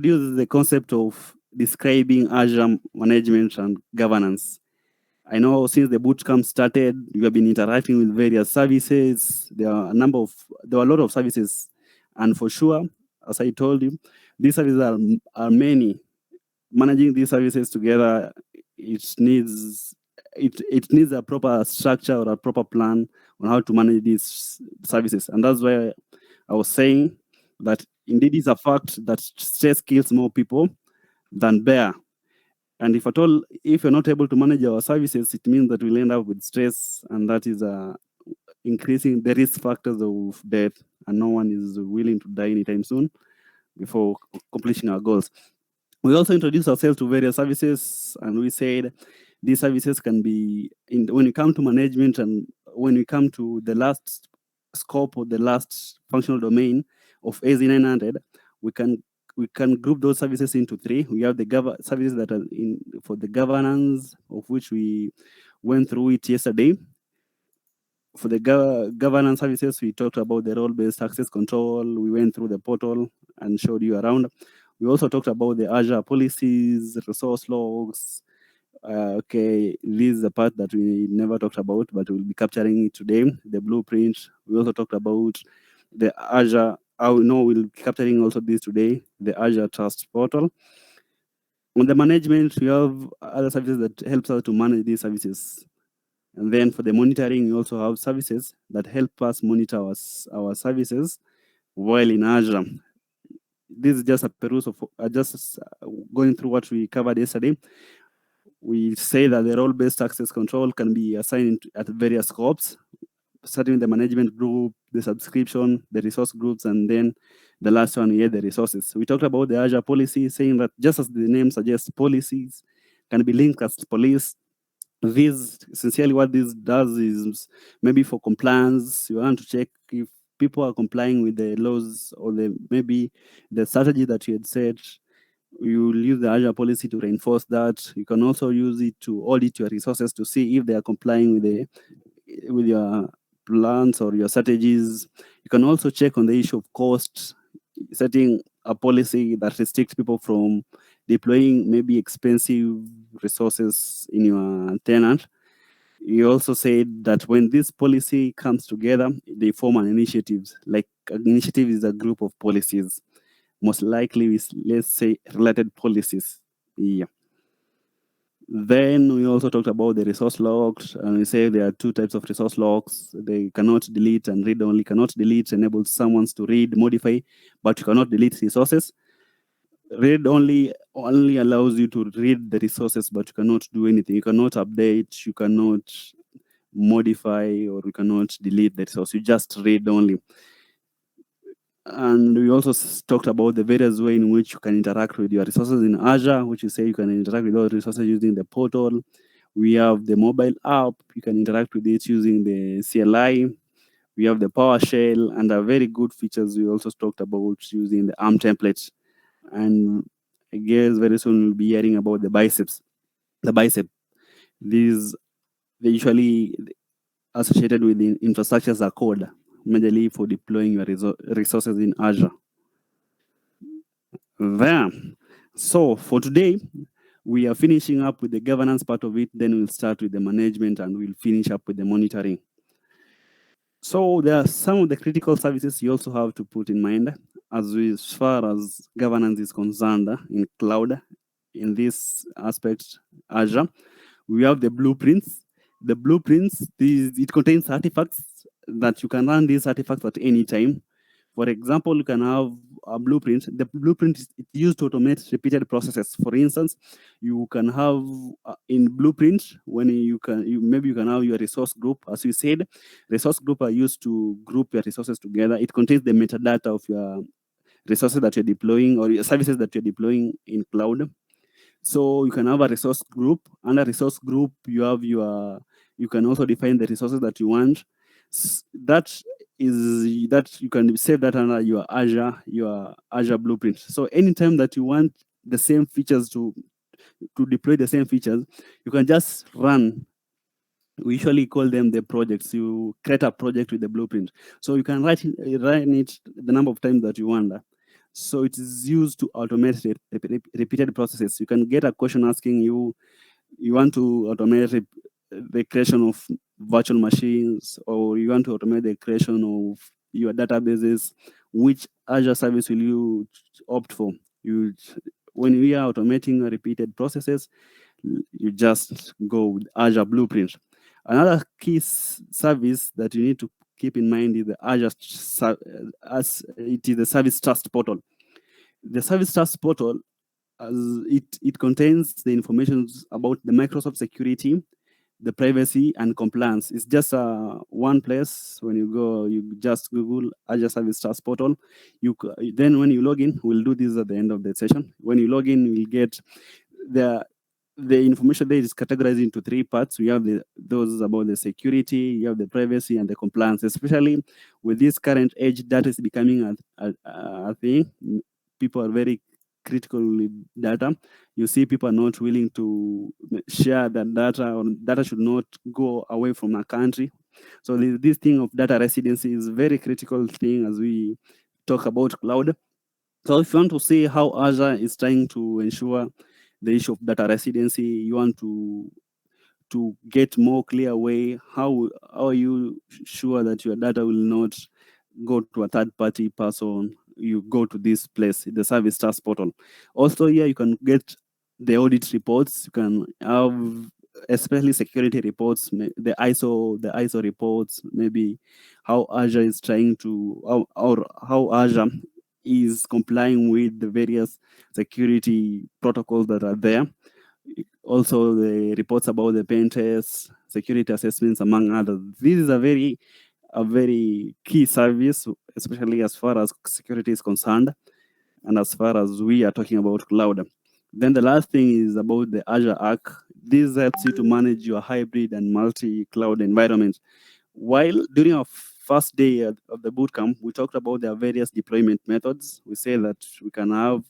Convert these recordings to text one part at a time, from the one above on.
introduce the concept of describing Azure management and governance. I know since the bootcamp started, you have been interacting with various services. There are a lot of services, and for sure, as I told you, these services are many. Managing these services together, it needs a proper structure or a proper plan on how to manage these services, and that's why I was saying that indeed it's a fact that stress kills more people than bear. And if you're not able to manage our services, it means that we'll end up with stress, and that is increasing the risk factors of death. And no one is willing to die anytime soon before completing our goals. We also introduced ourselves to various services, and we said these services can be when you come to management and when we come to the last scope or the last functional domain of AZ900, we can group those services into three. We have the services that are for the governance, of which we went through it yesterday. For the governance services, we talked about the role-based access control. We went through the portal and showed you around. We also talked about the Azure policies, resource logs. Okay, this is the part that we never talked about, but we'll be capturing it today. The blueprint. We also talked about the Azure. We'll be capturing also this today, the Azure Trust Portal. On the management, we have other services that helps us to manage these services. And then for the monitoring, we also have services that help us monitor our services while in Azure. This is just a peruse of just going through what we covered yesterday. We say that the role-based access control can be assigned at various scopes, starting with the management group, the subscription, the resource groups, and then the last one, the resources. We talked about the Azure policy, saying that just as the name suggests, policies can be linked as police. Essentially what this does is maybe for compliance, you want to check if people are complying with the laws or maybe the strategy that you had set. You will use the Azure policy to reinforce that. You can also use it to audit your resources to see if they are complying with your plans or your strategies. You can also check on the issue of cost, setting a policy that restricts people from deploying maybe expensive resources in your tenant. You also said that when this policy comes together, they form an initiative. Like an initiative is a group of policies, most likely with, let's say, related policies. Yeah. Then we also talked about the resource logs, and we say there are two types of resource logs. They cannot delete and read only. Cannot delete enables someone to read, modify, but you cannot delete resources. Read only allows you to read the resources, but you cannot do anything. You cannot update, you cannot modify, or you cannot delete the resource. You just read only. And we also talked about the various ways in which you can interact with your resources in Azure, which you say you can interact with those resources using the portal. We have the mobile app. You can interact with it using the CLI. We have the PowerShell, and the very good features we also talked about using the ARM template. And I guess very soon we'll be hearing about the biceps. The bicep. These they usually associated with the infrastructure as a code, majorly for deploying your resources in Azure. There. So for today, we are finishing up with the governance part of it. Then we'll start with the management, and we'll finish up with the monitoring. So there are some of the critical services you also have to put in mind as far as governance is concerned in cloud. In this aspect, Azure, we have the blueprints. The blueprints, it contains artifacts that you can run these artifacts at any time. For example, you can have a blueprint. The blueprint is used to automate repeated processes. For instance, you can have in blueprint when you can have your resource group. As we said, resource group are used to group your resources together. It contains the metadata of your resources that you're deploying or your services that you're deploying in cloud. So you can have a resource group. Under resource group, you can also define the resources that you want. That you can save that under your Azure blueprint. So anytime that you want the same features to deploy the same features, you can just run. We usually call them the projects. You create a project with the blueprint. So you can run it the number of times that you want. So it is used to automate repeated processes. You can get a question asking you, you want to automate the creation of virtual machines, or you want to automate the creation of your databases. Which Azure service will you opt for? You, when we are automating repeated processes, you just go with Azure Blueprint. Another key service that you need to keep in mind is the Azure, as it is the Service Trust Portal. The Service Trust Portal, as it contains the information about the Microsoft security, the privacy and compliance. It's just one place. When you go, you just Google Azure Service Trust Portal. Then when you log in, we'll do this at the end of the session. When you log in, you'll get the information there is categorized into three parts. We have those about the security, you have the privacy, and the compliance. Especially with this current age, data is becoming a thing. People are very critical with data. You see people are not willing to share that data, or data should not go away from a country. So this thing of data residency is a very critical thing as we talk about cloud. So if you want to see how Azure is trying to ensure the issue of data residency, you want to get more clear way, how are you sure that your data will not go to a third party person? You go to this place, the Service Trust Portal. Also here you can get the audit reports. You can have especially security reports, the ISO reports, maybe how Azure is trying to, or how Azure is complying with the various security protocols that are there. Also the reports about the pen tests, security assessments, among others. This is a very key service, especially as far as security is concerned, and as far as we are talking about cloud. Then the last thing is about the Azure Arc. This helps you to manage your hybrid and multi-cloud environment. While during our first day of the bootcamp, we talked about their various deployment methods. We say that we can have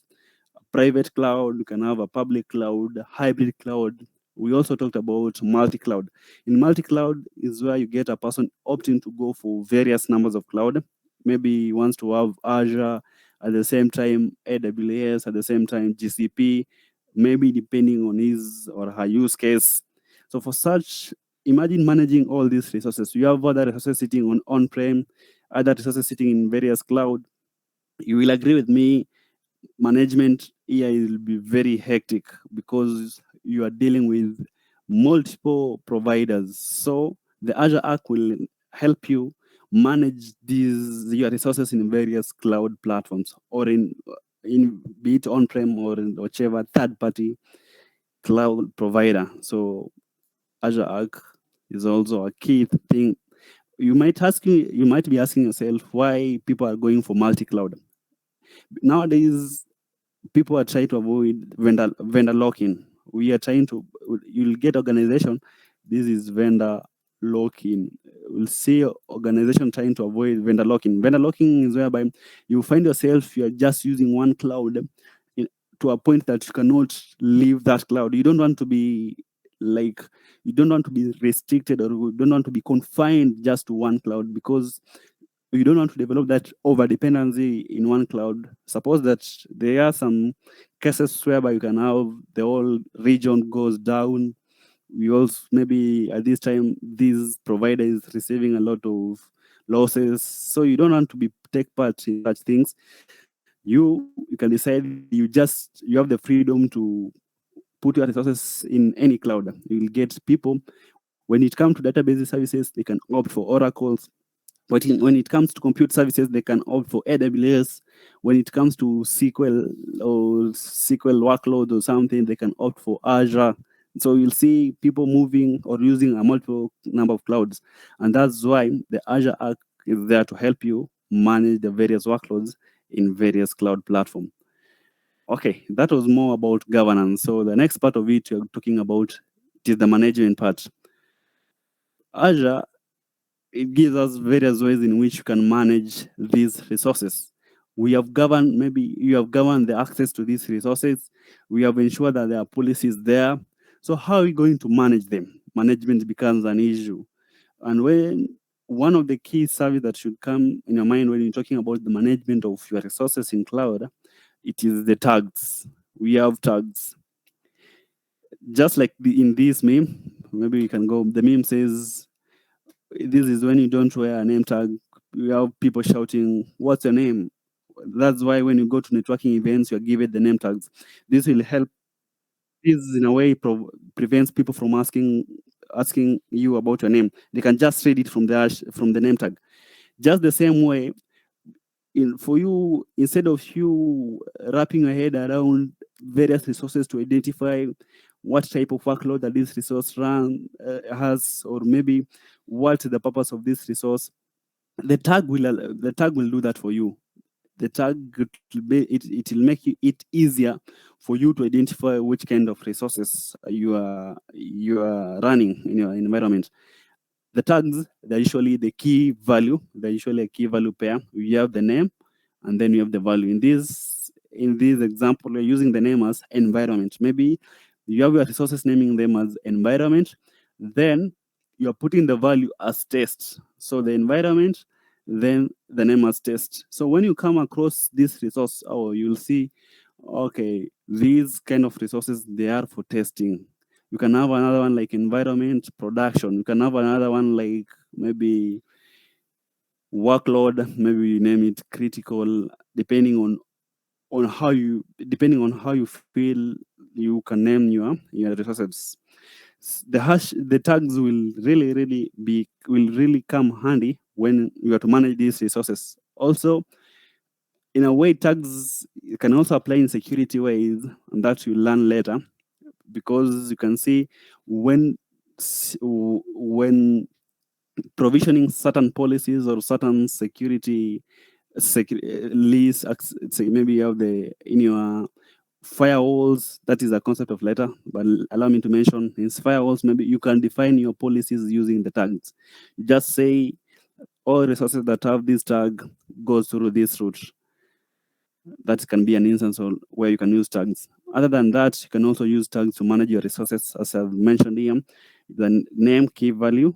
a private cloud, we can have a public cloud, hybrid cloud. We also talked about multi-cloud. In multi-cloud is where you get a person opting to go for various numbers of cloud. Maybe he wants to have Azure, at the same time AWS, at the same time GCP, maybe depending on his or her use case. So for such, imagine managing all these resources. You have other resources sitting on-prem, other resources sitting in various cloud. You will agree with me, management here will be very hectic because you are dealing with multiple providers. So the Azure Arc will help you manage your resources in various cloud platforms, or in be it on-prem or in whichever third-party cloud provider. So Azure Arc is also a key thing. You might be asking yourself why people are going for multi-cloud. Nowadays, people are trying to avoid vendor lock-in. We are trying to, you'll get organization, this is vendor lock-in. We'll see organization trying to avoid vendor lock-in. Vendor lock-in is whereby you find yourself, you're just using one cloud to a point that you cannot leave that cloud. You don't want to be you don't want to be restricted, or you don't want to be confined just to one cloud, because you don't want to develop that over dependency in one cloud. Suppose that there are some cases whereby you can have the whole region goes down. We also, maybe at this time, this provider is receiving a lot of losses. So you don't want to take part in such things. You can decide, you have the freedom to put your resources in any cloud. You will get people, when it comes to database services, they can opt for Oracles. But when it comes to compute services, they can opt for AWS. When it comes to SQL or SQL workload or something, they can opt for Azure. So you'll see people moving or using a multiple number of clouds. And that's why the Azure Arc is there to help you manage the various workloads in various cloud platforms. Okay, that was more about governance. So the next part of it, you're talking about, it is the management part. Azure, it gives us various ways in which you can manage these resources. We have governed, maybe you have governed the access to these resources. We have ensured that there are policies there. So how are we going to manage them? Management becomes an issue. And one of the key service that should come in your mind when you're talking about the management of your resources in cloud, it is the tags. We have tags. Just like in this meme, maybe we can go, the meme says, this is when you don't wear a name tag. You have people shouting, what's your name? That's why when you go to networking events, you're given the name tags. This will help. This in a way prevents people from asking you about your name. They can just read it from the name tag. Just the same way, for you, instead of you wrapping your head around various resources to identify what type of workload that this resource has, or maybe what the purpose of this resource, the tag will do that for you. The tag it will make it easier for you to identify which kind of resources you are running in your environment. The tags, they're usually the key value. They're usually a key value pair. You have the name, and then you have the value. In this example, we're using the name as environment. Maybe you have your resources naming them as environment, then you're putting the value as test. So the environment, then the name as test. So when you come across this resource, you'll see, okay, these kind of resources, they are for testing. You can have another one like environment production. You can have another one like maybe workload, maybe you name it critical, depending on how you feel you can name your resources. The tags will really come handy when you have to manage these resources. Also, in a way, tags can also apply in security ways, and that you learn later, because you can see when provisioning certain policies or certain security lists, maybe you have in your firewalls, that is a concept of later, but allow me to mention, in firewalls, maybe you can define your policies using the tags. You just say all resources that have this tag goes through this route. That can be an instance where you can use tags. Other than that, you can also use tags to manage your resources. As I've mentioned here, the name key value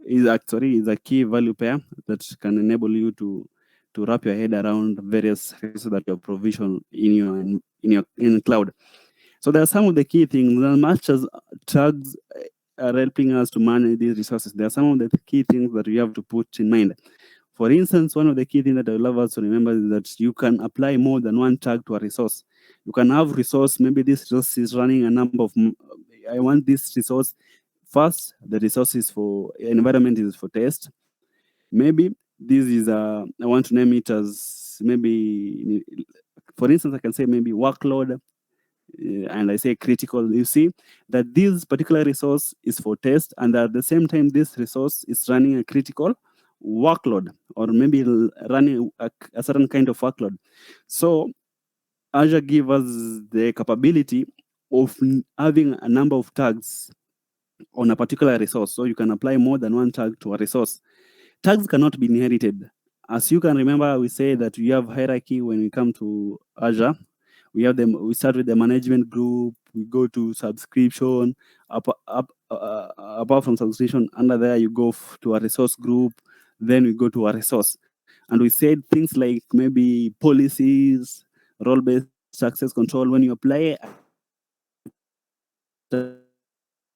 is a key value pair that can enable you to wrap your head around various resources that you have provisioned in cloud. So there are some of the key things. As much as tags are helping us to manage these resources, there are some of the key things that we have to put in mind. For instance, one of the key things that I would love us to remember is that you can apply more than one tag to a resource. You can have resource, maybe this resource is running a number of, I want this resource. First, the resource is for environment is for test. Maybe this is I want to name it as maybe, for instance, I can say maybe workload, and I say critical. You see that this particular resource is for test, and at the same time, this resource is running a critical workload, or maybe running a certain kind of workload. So Azure gives us the capability of having a number of tags on a particular resource. So you can apply more than one tag to a resource. Tags cannot be inherited. As you can remember, we say that we have hierarchy when we come to Azure. We start with the management group, we go to subscription, apart from subscription, under there you go to a resource group, then we go to a resource. And we said things like maybe policies, role-based access control. When you apply a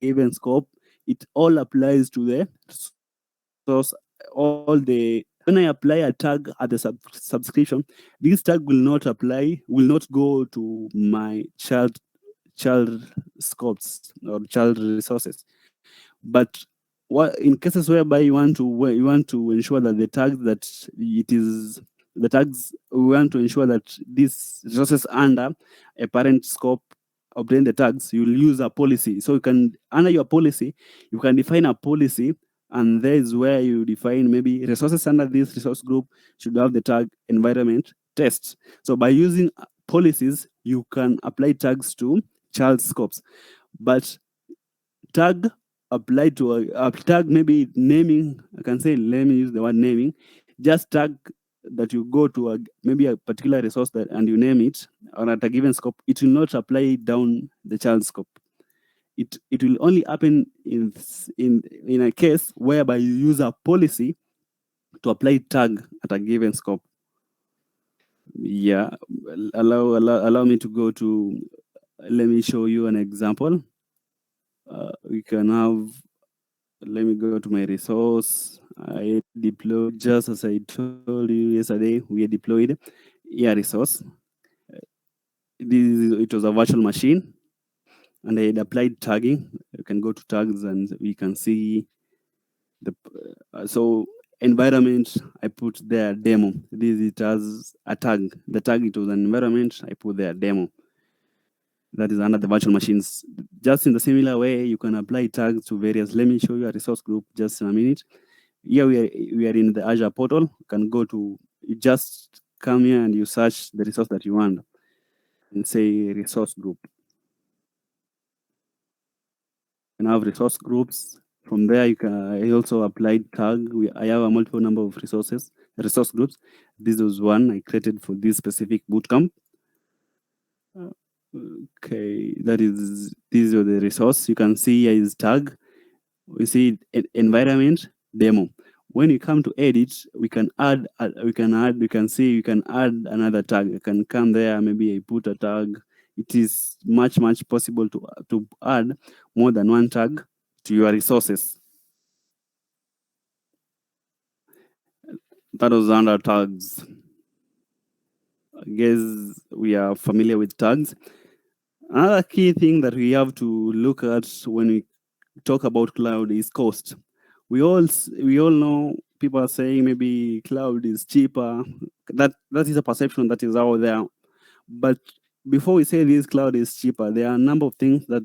given scope, it all applies to the source. When I apply a tag at the subscription, this tag will not go to my child scopes or child resources. But in cases whereby you want to ensure that we want to ensure that these resources under a parent scope obtain the tags, you'll use a policy. So you can, under your policy, you can define a policy, and there is where you define maybe resources under this resource group should have the tag environment test. So by using policies, you can apply tags to child scopes. But tag applied to a tag, maybe naming, I can say, let me use the word naming, just tag that you go to maybe a particular resource and you name it, or at a given scope, it will not apply down the child scope. It will only happen in a case whereby you use a policy to apply tag at a given scope. Yeah, allow me to go to, let me show you an example. We can have, let me go to my resource. I deployed, just as I told you yesterday, we deployed resource. It was a virtual machine, and I had applied tagging. You can go to tags and we can see the so environment. I put there demo. It has a tag. The tag, it was an environment. I put there demo. That is under the virtual machines. Just in the similar way, you can apply tags to various. Let me show you a resource group just in a minute. Here we are in the Azure portal. You can go to, you just come here and you search the resource that you want and say resource group. You can have resource groups. From there, you can, I also applied tag. I have a multiple number of resource groups. This was one I created for this specific bootcamp. Okay, these are the resource. You can see here is tag. We see environment demo. When you come to edit, we can add, you can see you can add another tag. You can come there, maybe I put a tag. It is much possible to add more than one tag to your resources. That was under tags. I guess we are familiar with tags. Another key thing that we have to look at when we talk about cloud is cost. We all know, people are saying maybe cloud is cheaper. That is a perception that is out there. But before we say this cloud is cheaper, there are a number of things that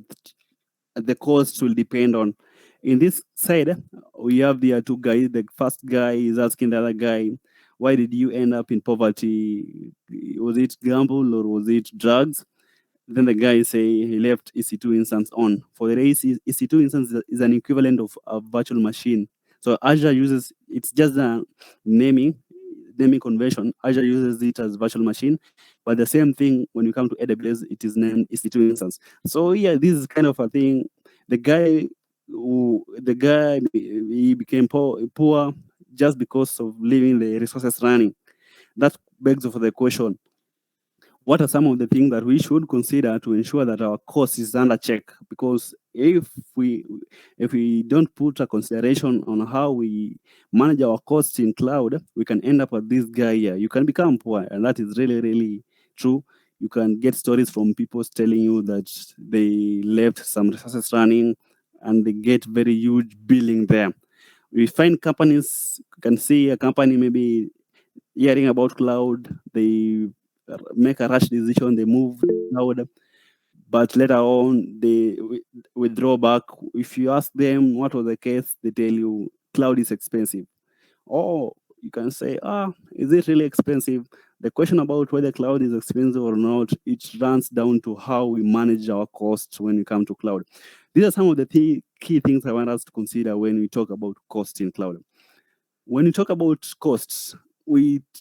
the cost will depend on. In this side, we have the two guys. The first guy is asking the other guy, why did you end up in poverty? Was it gamble or was it drugs? Then the guy say he left EC2 instance on. For the EC2 instance is an equivalent of a virtual machine. So Azure uses, it's just a naming convention. Azure uses it as virtual machine, but the same thing when you come to AWS, it is named EC2 instance. So yeah, this is kind of a thing. The guy he became poor just because of leaving the resources running. That begs for the question, what are some of the things that we should consider to ensure that our cost is under check? Because if we don't put a consideration on how we manage our costs in cloud, we can end up with this guy here. You can become poor, and that is really true. You can get stories from people telling you that they left some resources running and they get very huge billing there. We find companies, you can see a company maybe hearing about cloud, they make a rash decision, they move cloud, but later on they withdraw back. If you ask them what was the case, they tell you cloud is expensive. Or you can say, is it really expensive? The question about whether cloud is expensive or not, it runs down to how we manage our costs when we come to cloud. These are some of the key things I want us to consider when we talk about cost in cloud. When we talk about costs,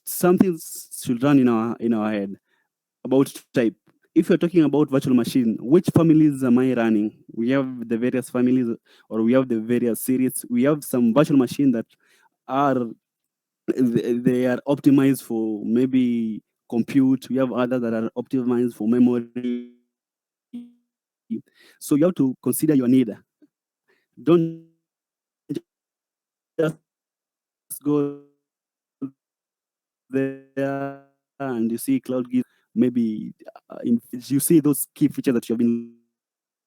something should run in our head about type. If you're talking about virtual machine, which families am I running? We have the various families, or we have the various series. We have some virtual machine that they are optimized for maybe compute. We have others that are optimized for memory. So you have to consider your need. Don't just go there and you see cloud gives maybe you see those key features that you have been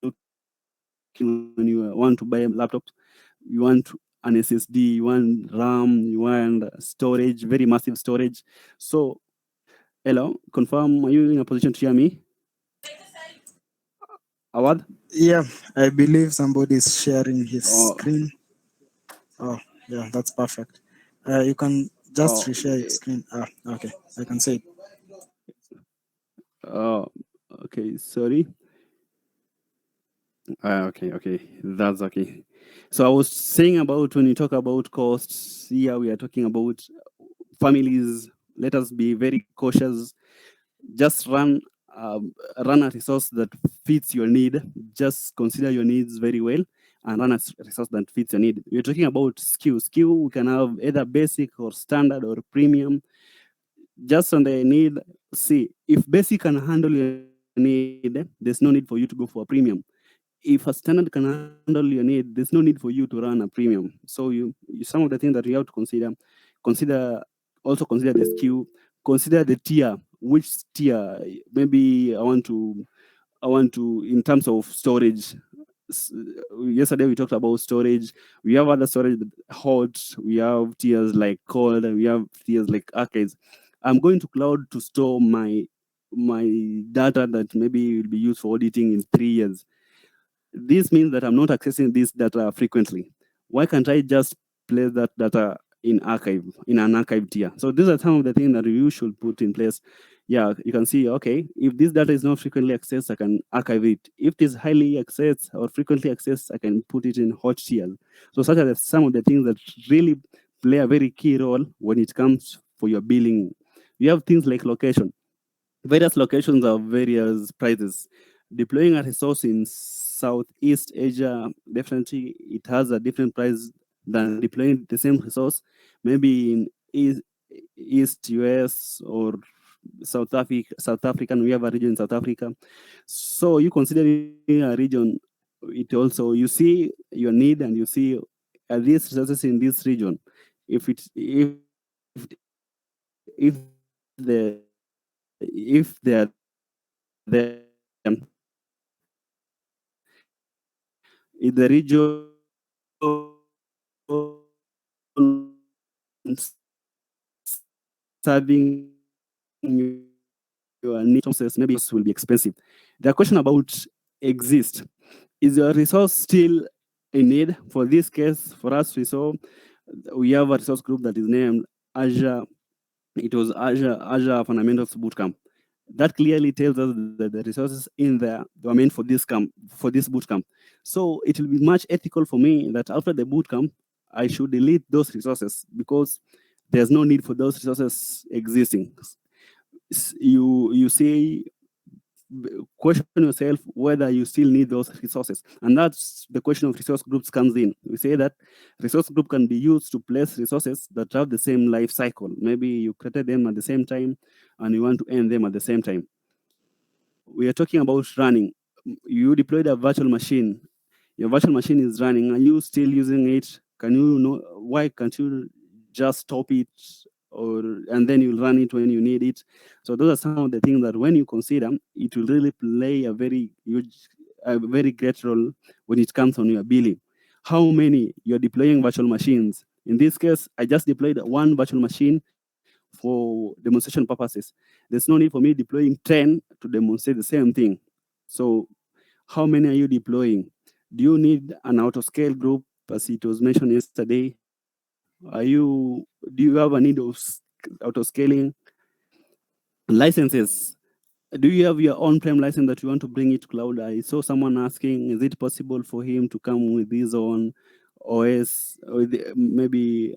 looking when you want to buy a laptop. You want an SSD, you want an SSD, you want RAM, you want storage, very massive storage. So, hello, confirm, are you in a position to hear me? Awad? Yeah, I believe somebody is sharing his Oh, screen. Oh, yeah, that's perfect. You can just reshare your screen. Okay, I can see it. oh, okay, sorry. Okay, that's okay. So I was saying about when you talk about costs, here we are talking about families. Let us be very cautious. Just run a resource that fits your need. Just consider your needs very well, and run a resource that fits your need. We're talking about SKU. SKU, we can have either basic or standard or premium. Just on the need, see, if basic can handle your need, there's no need for you to go for a premium. If a standard can handle your need, there's no need for you to run a premium. So some of the things that you have to consider, also consider the SKU, consider the tier. Which tier? Maybe I want to in terms of storage. Yesterday we talked about storage. We have other storage, hot. We have tiers like cold, and we have tiers like archives. I'm going to cloud to store my data that maybe will be used for auditing in 3 years. This means that I'm not accessing this data frequently. Why can't I just place that data in an archive tier? So these are some of the things that you should put in place. Yeah, you can see, okay, if this data is not frequently accessed, I can archive it. If it is highly accessed or frequently accessed, I can put it in hot tiers. So such are some of the things that really play a very key role when it comes for your billing. You have things like location. Various locations have various prices. Deploying a resource in Southeast Asia, definitely it has a different price than deploying the same resource, maybe in East US or South African. We have a region in South Africa. So you considering a region, it also, you see your need and you see these resources in this region. If they are there, in the region serving your needs, maybe will be expensive. The question about exist, is your resource still in need? For this case, for us, we have a resource group that is named Azure. It was Azure Fundamentals Bootcamp. That clearly tells us that the resources in there were meant for this bootcamp. So it will be much ethical for me that after the bootcamp, I should delete those resources because there's no need for those resources existing. You say, question yourself whether you still need those resources, and that's the question of resource groups comes in. We say that resource group can be used to place resources that have the same life cycle. Maybe you created them at the same time and you want to end them at the same time. We are talking about running. You deployed a virtual machine. Your virtual machine is running. Are you still using it? Can you know why can't you just stop it, and then you'll run it when you need it? So those are some of the things that when you consider, it will really play a very great role when it comes on your billing. How many you're deploying virtual machines? In this case, I just deployed one virtual machine for demonstration purposes. There's no need for me deploying 10 to demonstrate the same thing. So how many are you deploying? Do you need an auto-scale group, as it was mentioned yesterday? Do you have a need of auto-scaling? Licenses. Do you have your on-prem license that you want to bring it to cloud? I saw someone asking, is it possible for him to come with his own OS, or maybe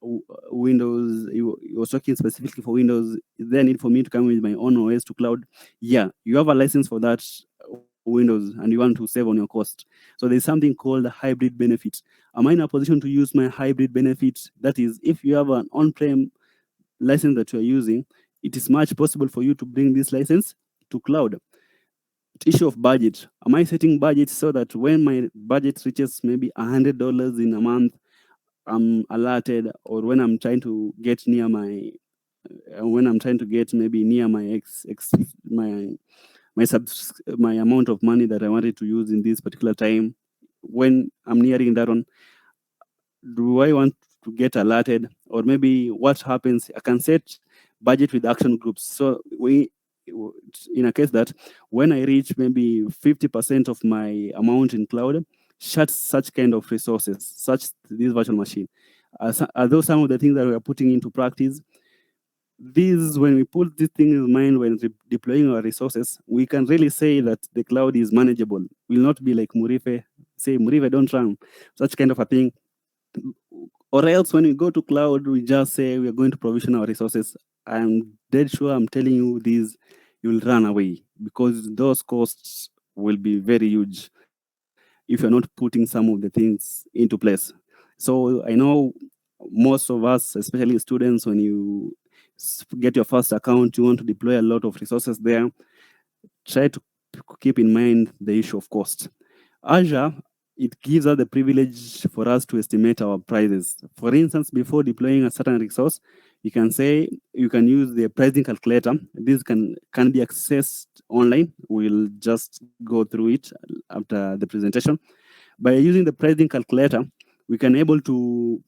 Windows? He was talking specifically for Windows. Is there a need for me to come with my own OS to cloud? Yeah, you have a license for that Windows and you want to save on your cost. So there's something called a hybrid benefit. Am I in a position to use my hybrid benefit? That is, if you have an on-prem license that you're using, it is much possible for you to bring this license to cloud. Issue of budget. Am I setting budget so that when my budget reaches maybe $100 in a month, I'm alerted, or when I'm trying to get near my maybe near my my amount of money that I wanted to use in this particular time, when I'm nearing that one, do I want to get alerted? Or maybe what happens, I can set budget with action groups. So in a case that when I reach maybe 50% of my amount in cloud, shut such kind of resources, such this virtual machine. Are those some of the things that we are putting into practice? These, when we put this thing in mind when deploying our resources, we can really say that the cloud is manageable. Will not be like Murife, say Murife don't run, such kind of a thing. Or else when we go to cloud, we just say we are going to provision our resources. I'm dead sure I'm telling you this, you'll run away because those costs will be very huge. if you're not putting some of the things into place. So I know most of us, especially students, when you get your first account, you want to deploy a lot of resources there. Try to keep in mind the issue of cost. Azure, it gives us the privilege for us to estimate our prices. For instance, before deploying a certain resource, you can say you can use the pricing calculator. This can be accessed online. We'll just go through it after the presentation. By using the pricing calculator, we can able to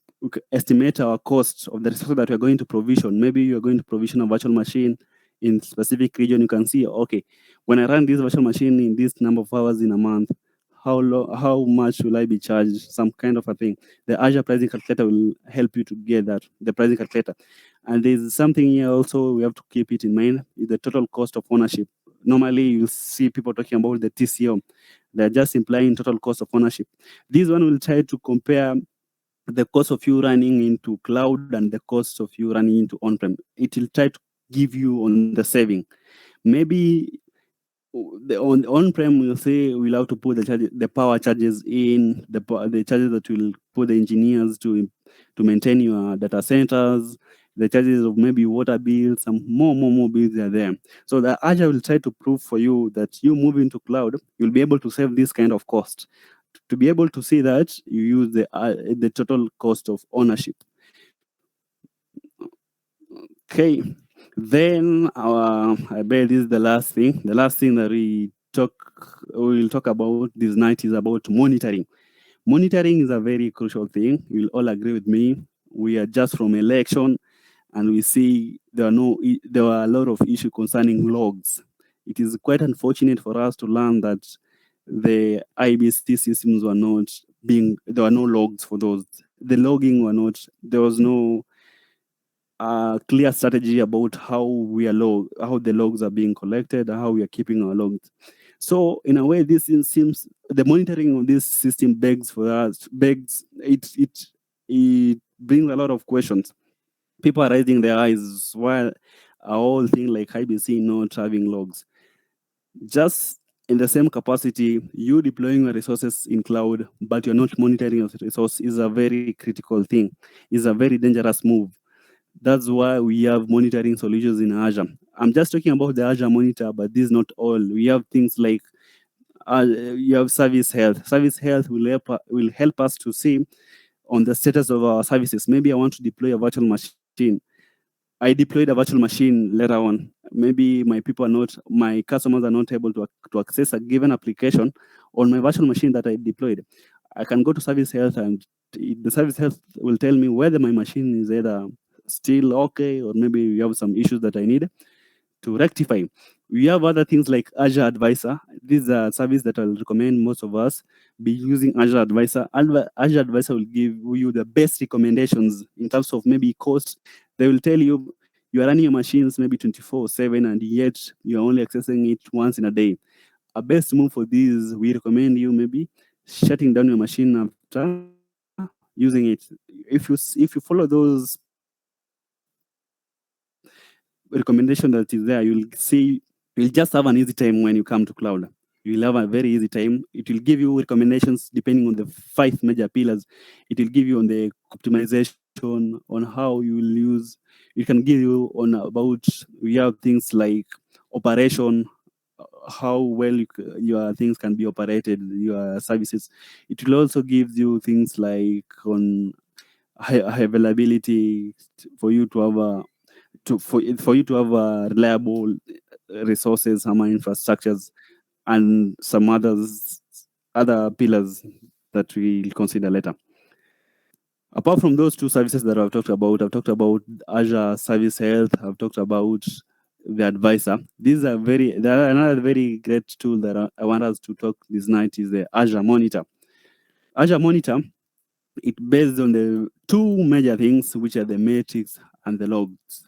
estimate our cost of the resource that we're going to provision. Maybe you're going to provision a virtual machine in specific region. You can see, okay, when I run this virtual machine in this number of hours in a month, how much will I be charged? Some kind of a thing. The Azure pricing calculator will help you to get that, the pricing calculator. And there's something here also we have to keep it in mind, is the total cost of ownership. Normally, you see people talking about the TCO. They're just implying total cost of ownership. This one will try to compare the cost of you running into cloud and the cost of you running into on-prem. It will try to give you on the saving. Maybe the on-prem will say we'll have to put the power charges in, the charges that will put the engineers to maintain your data centers, the charges of maybe water bills, some more bills are there. So the Azure will try to prove for you that you move into cloud, you'll be able to save this kind of cost. To be able to see that, you use the total cost of ownership. Okay, then I bet this is the last thing. The last thing that we will talk about this night is about monitoring. Monitoring is a very crucial thing. You'll all agree with me. We are just from election, and we see there are a lot of issues concerning logs. It is quite unfortunate for us to learn that the IBC systems there were no logs for those. The logging there was no clear strategy about how how the logs are being collected, how we are keeping our logs. So in a way, this seems the monitoring of this system begs it brings a lot of questions. People are raising their eyes while a whole thing like IBC not having logs. Just in the same capacity, you deploying your resources in cloud, but you're not monitoring your resource is a very critical thing. Is a very dangerous move. That's why we have monitoring solutions in Azure. I'm just talking about the Azure Monitor, but this is not all. We have things like you have service health. Service health will help us to see on the status of our services. Maybe I want to deploy a virtual machine. I deployed a virtual machine later on. Maybe my customers are not able to access a given application on my virtual machine that I deployed. I can go to service health, and the service health will tell me whether my machine is either still okay or maybe we have some issues that I need to rectify. We have other things like Azure Advisor. This is a service that I'll recommend most of us be using Azure Advisor. Azure Advisor will give you the best recommendations in terms of maybe cost. They will tell you you are running your machines maybe 24/7 and yet you're only accessing it once in a day. A best move for this, we recommend you maybe shutting down your machine after using it. If you follow those recommendation that is there, you'll see you'll just have an easy time when you come to cloud. You'll have a very easy time. It will give you recommendations depending on the 5 major pillars. It will give you on the optimization, on how you will use. It can give you on about we have things like operation, how well your things can be operated, your services. It will also give you things like on high availability for you to have for you to have reliable resources, some infrastructures, and some other pillars that we'll consider later. Apart from those two services that I've talked about Azure Service Health, I've talked about the Advisor. There are another very great tool that I want us to talk this night is the Azure Monitor. Azure Monitor, it based on the two major things, which are the metrics and the logs.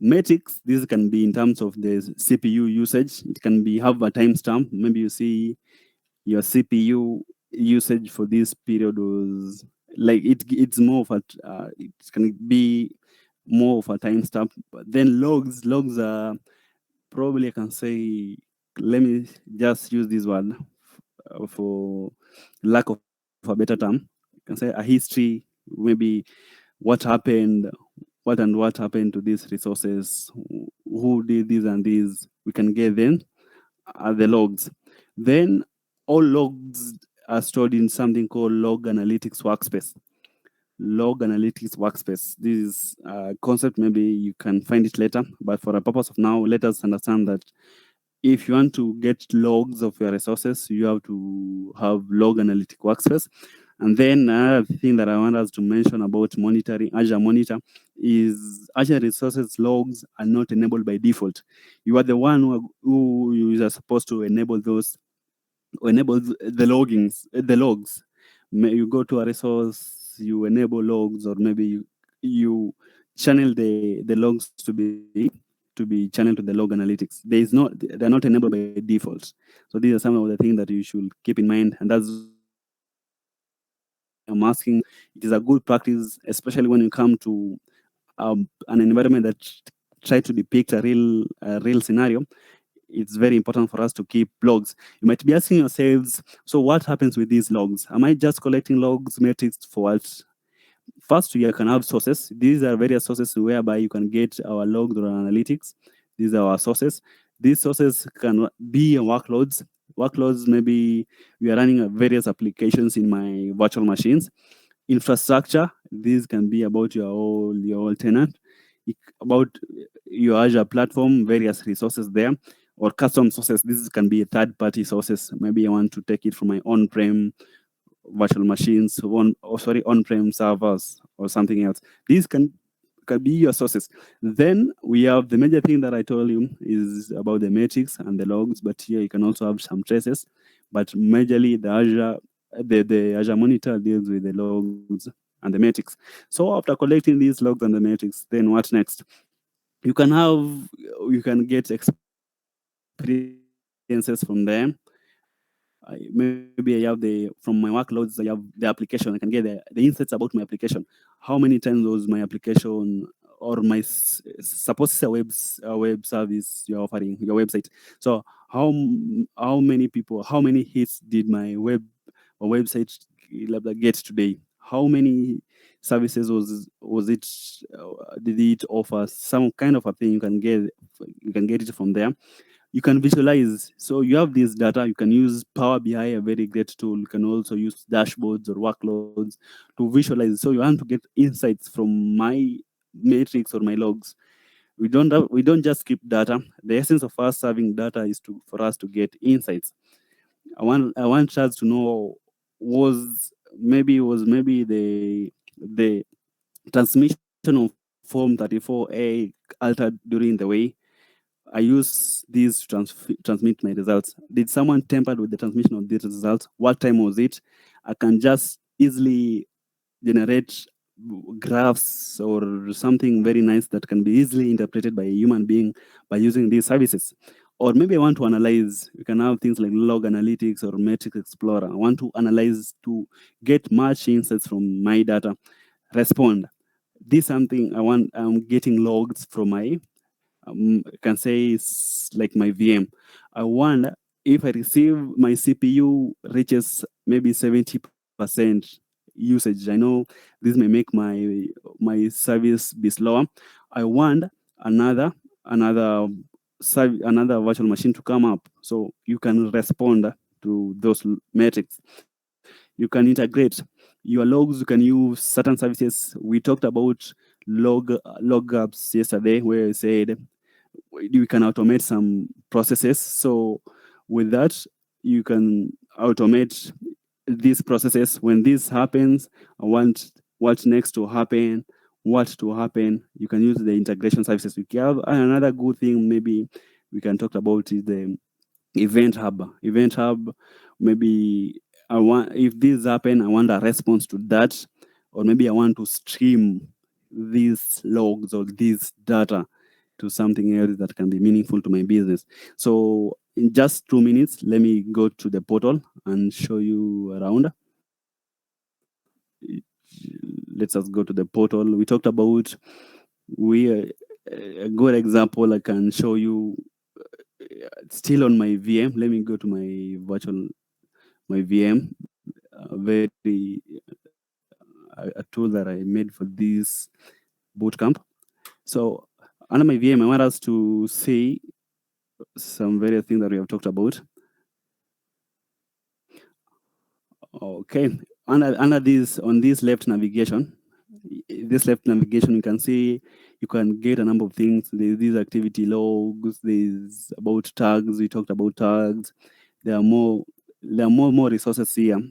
Metrics, this can be in terms of the CPU usage. It can have a timestamp. Maybe you see your CPU usage for this period was like it's more of it can be more of a timestamp. But then logs are probably I can say, let me just use this one for lack of a better term, you can say a history, maybe what happened, what happened to these resources, who did this and this. We can get then the logs. Then all logs are stored in something called log analytics workspace. Log analytics workspace. This is a concept, maybe you can find it later, but for the purpose of now, let us understand that if you want to get logs of your resources, you have to have log analytic workspace. And then another thing that I want us to mention about monitoring Azure Monitor is Azure Resources logs are not enabled by default. You are the one who is supposed to enable those, or enable the logs. You go to a resource, you enable logs, or maybe you channel the logs to be channeled to the log analytics. They're not enabled by default. So these are some of the things that you should keep in mind, and that's why I'm asking. It is a good practice, especially when you come to an environment that try to depict a real scenario. It's very important for us to keep logs. You might be asking yourselves, so what happens with these logs? Am I just collecting logs, metrics for what? First, you can have sources. These are various sources whereby you can get our logs or analytics. These are our sources. These sources can be workloads. Workloads, maybe we are running various applications in my virtual machines. Infrastructure, these can be about your whole tenant, about your Azure platform, various resources there, or custom sources. This can be third-party sources. Maybe I want to take it from my on-prem virtual machines, on-prem servers, or something else. These can be your sources. Then we have the major thing that I told you is about the metrics and the logs, but here you can also have some traces. But majorly the Azure Monitor deals with the logs and the metrics. So after collecting these logs and the metrics, then what next? You can get experiences from them. Maybe I have from my workloads, I have the application. I can get the insights about my application. How many times was my application, or suppose it's a web service you're offering, your website. So how many people, how many hits did my website get today? How many services was it? Did it offer some kind of a thing? You can get it from there. You can visualize. So you have this data. You can use Power BI, a very great tool. You can also use dashboards or workloads to visualize. So you want to get insights from my matrix or my logs. We don't just keep data. The essence of us having data is for us to get insights. I want us to know was maybe the transmission of Form 34A altered during the way I use these to transmit my results. Did someone tampered with the transmission of these results? What time was it? I can just easily generate graphs or something very nice that can be easily interpreted by a human being by using these services. Or maybe I want to analyze. You can have things like log analytics or metric explorer. I want to analyze to get much insights from my data. Respond. This something I want. I'm getting logs from my can say it's like my VM. I wonder if I receive my CPU reaches maybe 70% usage. I know this may make my service be slower. I want another virtual machine to come up, so you can respond to those metrics. You can integrate your logs. You can use certain services. We talked about log apps yesterday, where I said we can automate some processes. So with that, you can automate these processes. When this happens, I want what next to happen, what to happen. You can use the integration services. We have another good thing maybe we can talk about is the event hub. Event hub, maybe if this happen, I want a response to that, or maybe I want to stream these logs or this data to something else that can be meaningful to my business. So in just 2 minutes, let me go to the portal and show you around. Let's just go to the portal. We talked about a good example I can show you still on my VM. Let me go to my VM very a tool that I made for this bootcamp. So under my VM, I want us to see some various things that we have talked about. Okay, under this, on this left navigation, you can see you can get a number of things. There's these activity logs. There's about tags. We talked about tags. There are more resources here.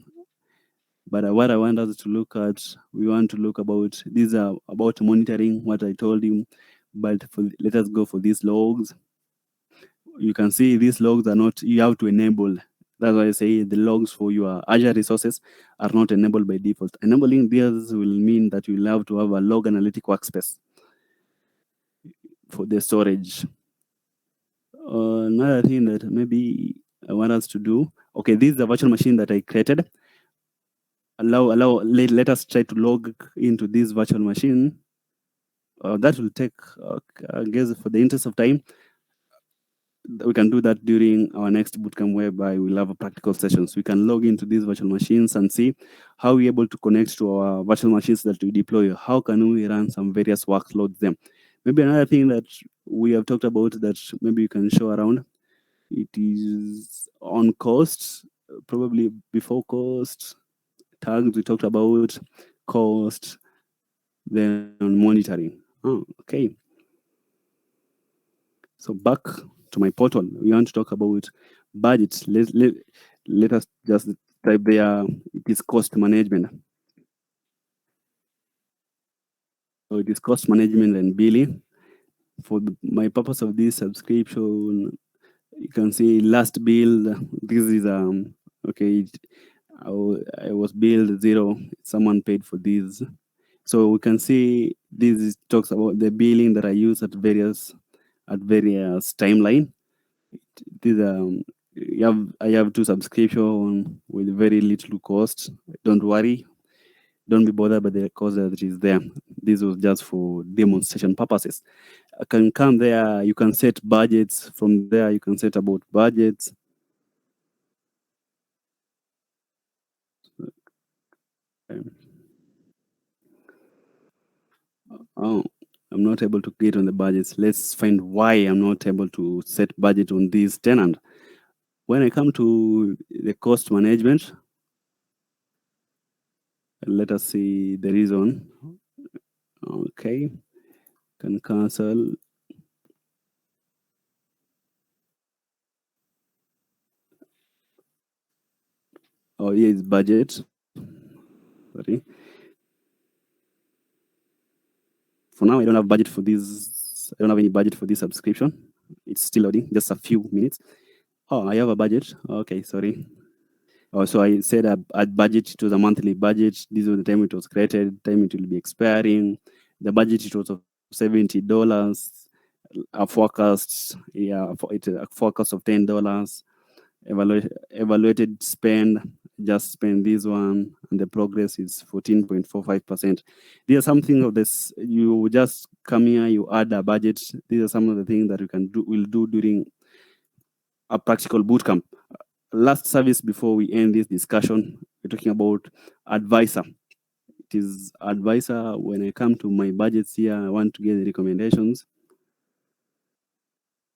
But what I want us to look at, we want to look about, these are about monitoring, what I told you. But let us go for these logs. You can see these logs are not, you have to enable. That's why I say the logs for your Azure resources are not enabled by default. Enabling these will mean that you'll have to have a log analytic workspace for the storage. Another thing that maybe I want us to do, okay, this is a virtual machine that I created. Let us try to log into this virtual machine. That will take, I guess, for the interest of time, we can do that during our next bootcamp, whereby we'll have a practical sessions. We can log into these virtual machines and see how we're able to connect to our virtual machines that we deploy. How can we run some various workloads them? Maybe another thing that we have talked about that maybe you can show around, it is on cost, probably before cost, tags we talked about, cost, then on monitoring. Oh, okay. So back to my portal, we want to talk about budget. Let us just type there, it is cost management. So it is cost management and billing. For my purpose of this subscription, you can see last bill. This is okay. I was billed 0. Someone paid for this. So we can see this talks about the billing that I use at various timeline. These I have 2 subscription with very little cost. Don't worry, don't be bothered by the cost that is there. This was just for demonstration purposes. I can come there. You can set budgets from there. You can set about budgets. Oh, I'm not able to get on the budgets. Let's find why I'm not able to set budget on this tenant. When I come to the cost management, let us see the reason. Okay, can cancel. Oh, here is budget. Sorry. For now, I don't have budget for this. I don't have any budget for this subscription. It's still loading, just a few minutes. Oh, I have a budget. Okay, sorry. Oh, so I said a budget to the monthly budget. This was the time it was created, time it will be expiring. The budget, it was of $70. A forecast, a forecast of $10. Evaluated spend, just spend this one, and the progress is 14.45%. These are something of this. You just come here, you add a budget. These are some of the things that will do during a practical bootcamp. Last service before we end this discussion, we're talking about advisor. It is advisor. When I come to my budgets here, I want to get the recommendations.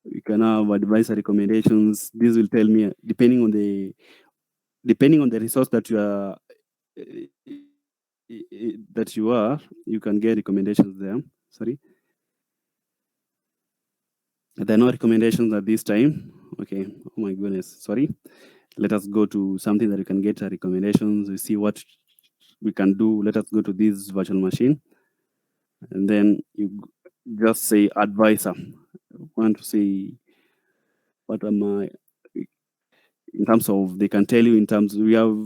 We can have advisor recommendations. This will tell me, depending on the resource that you are, you can get recommendations there. Sorry, there are no recommendations at this time. Okay. Oh my goodness. Sorry. Let us go to something that you can get recommendations. We see what we can do. Let us go to this virtual machine, and then you just say advisor. I want to say, what am I? In terms of, they can tell you in terms, we have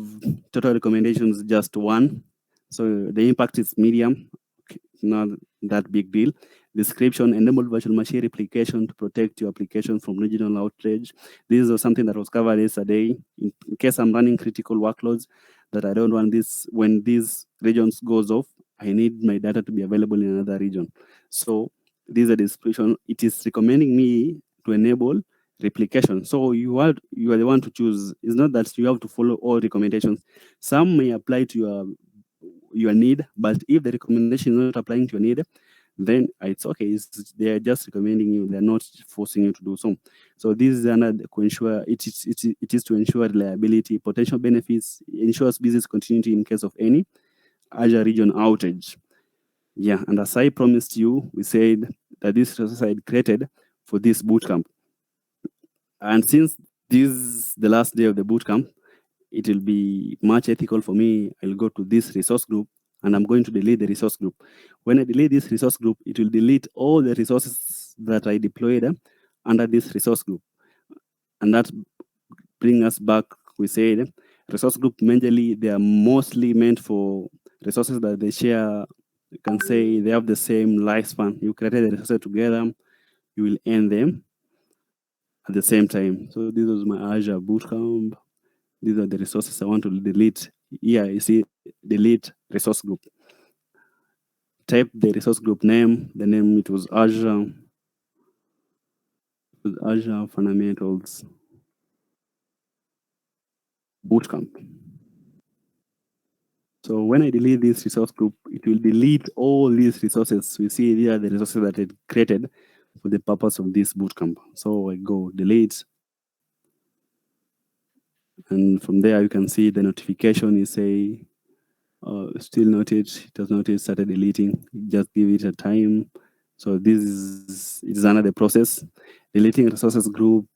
total recommendations just 1. So the impact is medium, okay, not that big deal. Description, enable virtual machine replication to protect your application from regional outrage. This is something that was covered yesterday. In case I'm running critical workloads that I don't want this, when these regions goes off, I need my data to be available in another region. So this is a description. It is recommending me to enable replication. So you are the one to choose. It's not that you have to follow all recommendations. Some may apply to your need, but if the recommendation is not applying to your need, then it's okay. They are just recommending you. They're not forcing you to do so. So this is another to ensure it is to ensure reliability, potential benefits, ensures business continuity in case of any Azure region outage. Yeah, and as I promised you, we said that this resource I had created for this bootcamp. And since this is the last day of the bootcamp, it will be much ethical for me. I'll go to this resource group and I'm going to delete the resource group. When I delete this resource group, it will delete all the resources that I deployed under this resource group. And that brings us back, we said, resource group majorly, they are mostly meant for resources that they share. You can say they have the same lifespan. You created the resources together, you will end them at the same time. So this was my Azure Bootcamp. These are the resources I want to delete. Here you see delete resource group. Type the resource group name. The name it was Azure. It was Azure Fundamentals Bootcamp. So when I delete this resource group, it will delete all these resources. We see here the resources that it created for the purpose of this bootcamp. So I go delete. And from there, you can see the notification. You say, still noted, it has not yet started deleting. Just give it a time. So this is another process. Deleting resource group,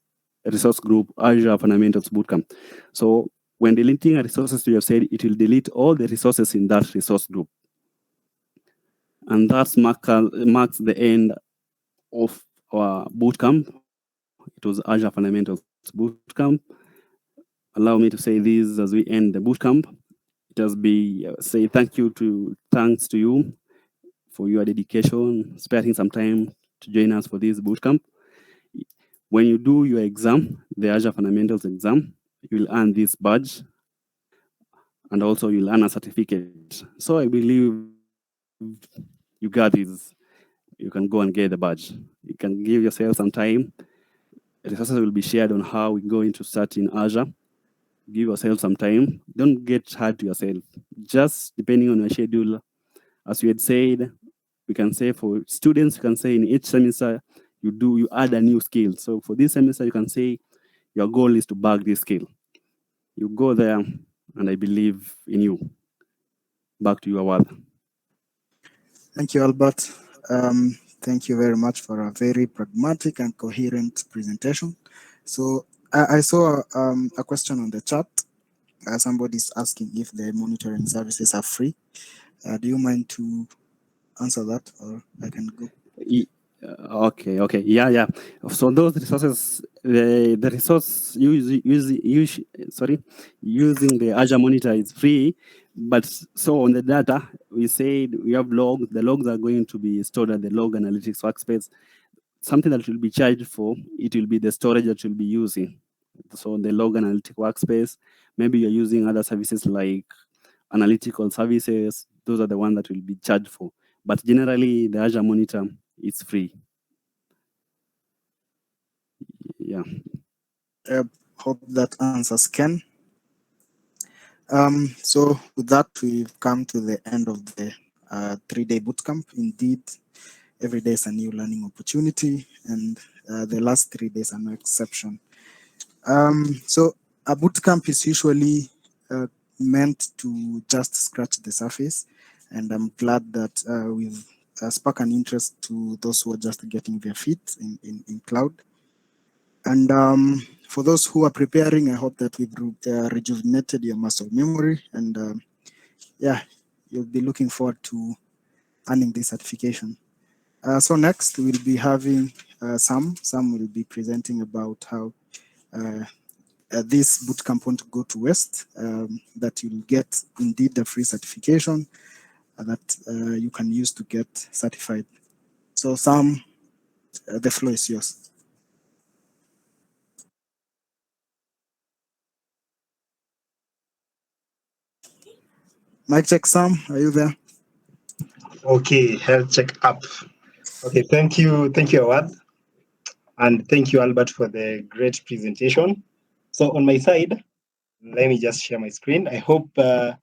Azure Fundamentals Bootcamp. So when deleting a resources, we have said it will delete all the resources in that resource group. And that marks the end of our bootcamp. It was Azure Fundamentals Bootcamp. Allow me to say this as we end the bootcamp. It has been say thanks to you for your dedication, sparing some time to join us for this bootcamp. When you do your exam, the Azure Fundamentals exam, you will earn this badge, and also you'll earn a certificate. So I believe you got this. You can go and get the badge. You can give yourself some time. Resources will be shared on how we're going to start in Azure. Give yourself some time. Don't get hard to yourself. Just depending on your schedule. As we had said, we can say for students, you can say in each semester, you add a new skill. So for this semester, you can say your goal is to bag this skill. You go there, and I believe in you. Back to you, Awad. Thank you, Albert. Thank you very much for a very pragmatic and coherent presentation. So I saw a question on the chat. Somebody's asking if the monitoring services are free. Do you mind to answer that, or I can go? Okay, yeah. So those resources, the resource using the Azure Monitor is free, but so on the data we said we have logs. The logs are going to be stored at the log analytics workspace. Something that will be charged for it will be the storage that you'll be using. So the log analytic workspace. Maybe you're using other services like analytical services. Those are the ones that will be charged for. But generally, the Azure Monitor is free. Yeah. Hope that answers Ken. So with that, we've come to the end of the 3-day bootcamp. Indeed, every day is a new learning opportunity, and the last 3 days are no exception. So a bootcamp is usually meant to just scratch the surface, and I'm glad that we've sparked an interest to those who are just getting their feet in cloud. And for those who are preparing, I hope that we've rejuvenated your muscle memory, and yeah, you'll be looking forward to earning this certification. So next we'll be having Sam will be presenting about how this bootcamp won't go to waste, that you'll get indeed a free certification that you can use to get certified. So Sam, the floor is yours. Mic check, Sam, are you there? Okay, health check up. Okay, thank you, Awad. And thank you, Albert, for the great presentation. So on my side, let me just share my screen. I hope, I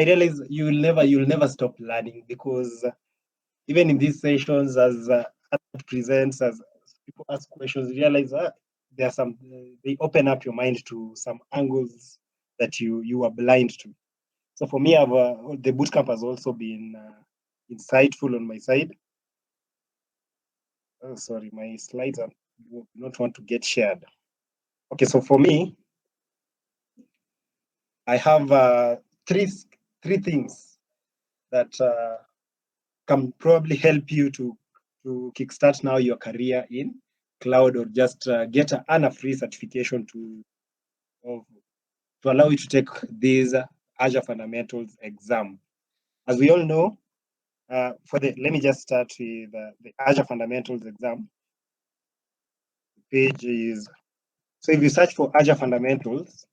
realize you'll never stop learning, because even in these sessions, as presents, as people ask questions, you realize there are some, they open up your mind to some angles that you are blind to. So for me, the bootcamp has also been insightful on my side. Oh, sorry, my slides are not want to get shared. Okay, so for me, I have three things that can probably help you to kickstart now your career in cloud, or just get a free certification to allow you to take this Azure Fundamentals exam. As we all know, let me just start with the Azure Fundamentals exam. The page is, so if you search for Azure Fundamentals,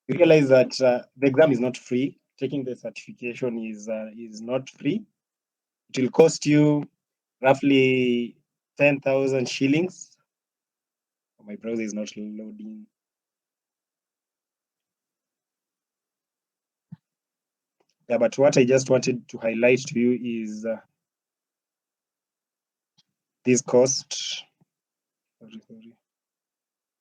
you realize that the exam is not free. Taking the certification is not free. It will cost you roughly 10,000 shillings. My browser is not loading. Yeah, but what I just wanted to highlight to you is this cost. Sorry.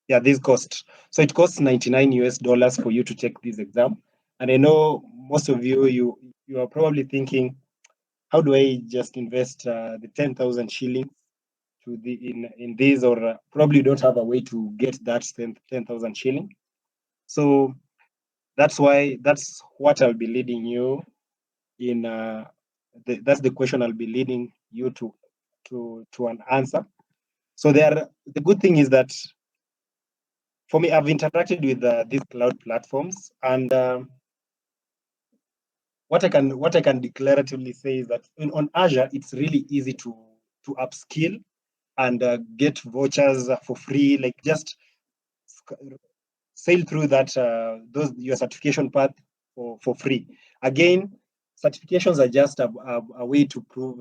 Yeah, this cost. So it costs $99 for you to take this exam. And I know most of you are probably thinking, how do I just invest the 10,000 shillings to in this, or probably don't have a way to get that 10,000 shilling. So that's what I'll be leading you in. That's the question I'll be leading you to an answer. So the good thing is that for me, I've interacted with these cloud platforms, and what I can declaratively say is that on Azure, it's really easy to upskill and get vouchers for free. Like, just sail through that your certification path for free. Again, certifications are just a way to prove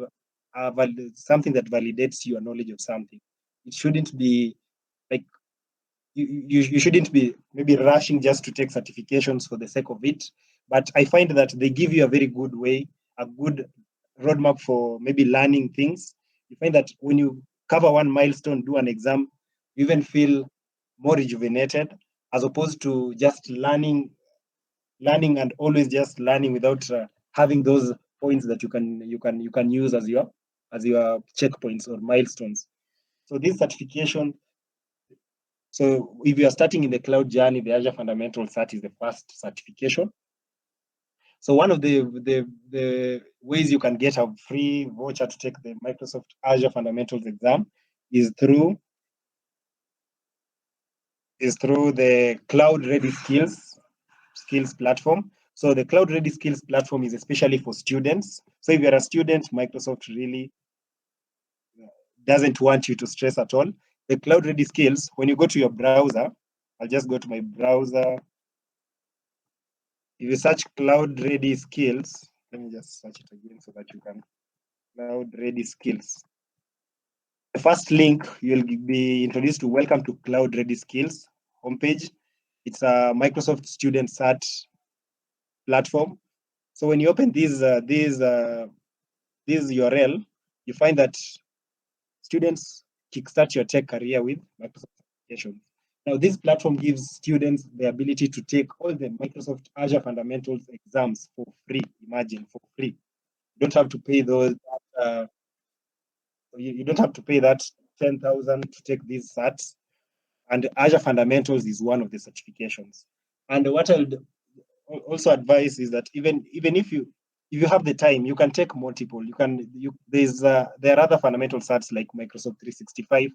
something that validates your knowledge of something. It shouldn't be like you shouldn't be maybe rushing just to take certifications for the sake of it. But I find that they give you a very good way, a good roadmap for maybe learning things. You find that when you cover one milestone, do an exam, you even feel more rejuvenated, as opposed to just learning and always just learning without having those points that you can use as your checkpoints or milestones. So this certification, so if you are starting in the cloud journey, the Azure Fundamental Cert is the first certification. So one of the ways you can get a free voucher to take the Microsoft Azure Fundamentals exam is through the Cloud Ready Skills platform. So the Cloud Ready Skills platform is especially for students. So if you're a student, Microsoft really doesn't want you to stress at all. The Cloud Ready Skills, when you go to your browser, I'll just go to my browser. If you search Cloud Ready Skills, let me just search it again so that you can. Cloud Ready Skills. The first link, you'll be introduced to Welcome to Cloud Ready Skills homepage. It's a Microsoft Student Cert platform. So when you open this URL, you find that students kickstart your tech career with Microsoft applications. Now, this platform gives students the ability to take all the Microsoft Azure Fundamentals exams for free. Imagine, for free. You don't have to pay those. You don't have to pay that 10,000 to take these certs. And Azure Fundamentals is one of the certifications. And what I'll also advise is that even if you have the time, you can take multiple. There are other fundamental certs like Microsoft 365,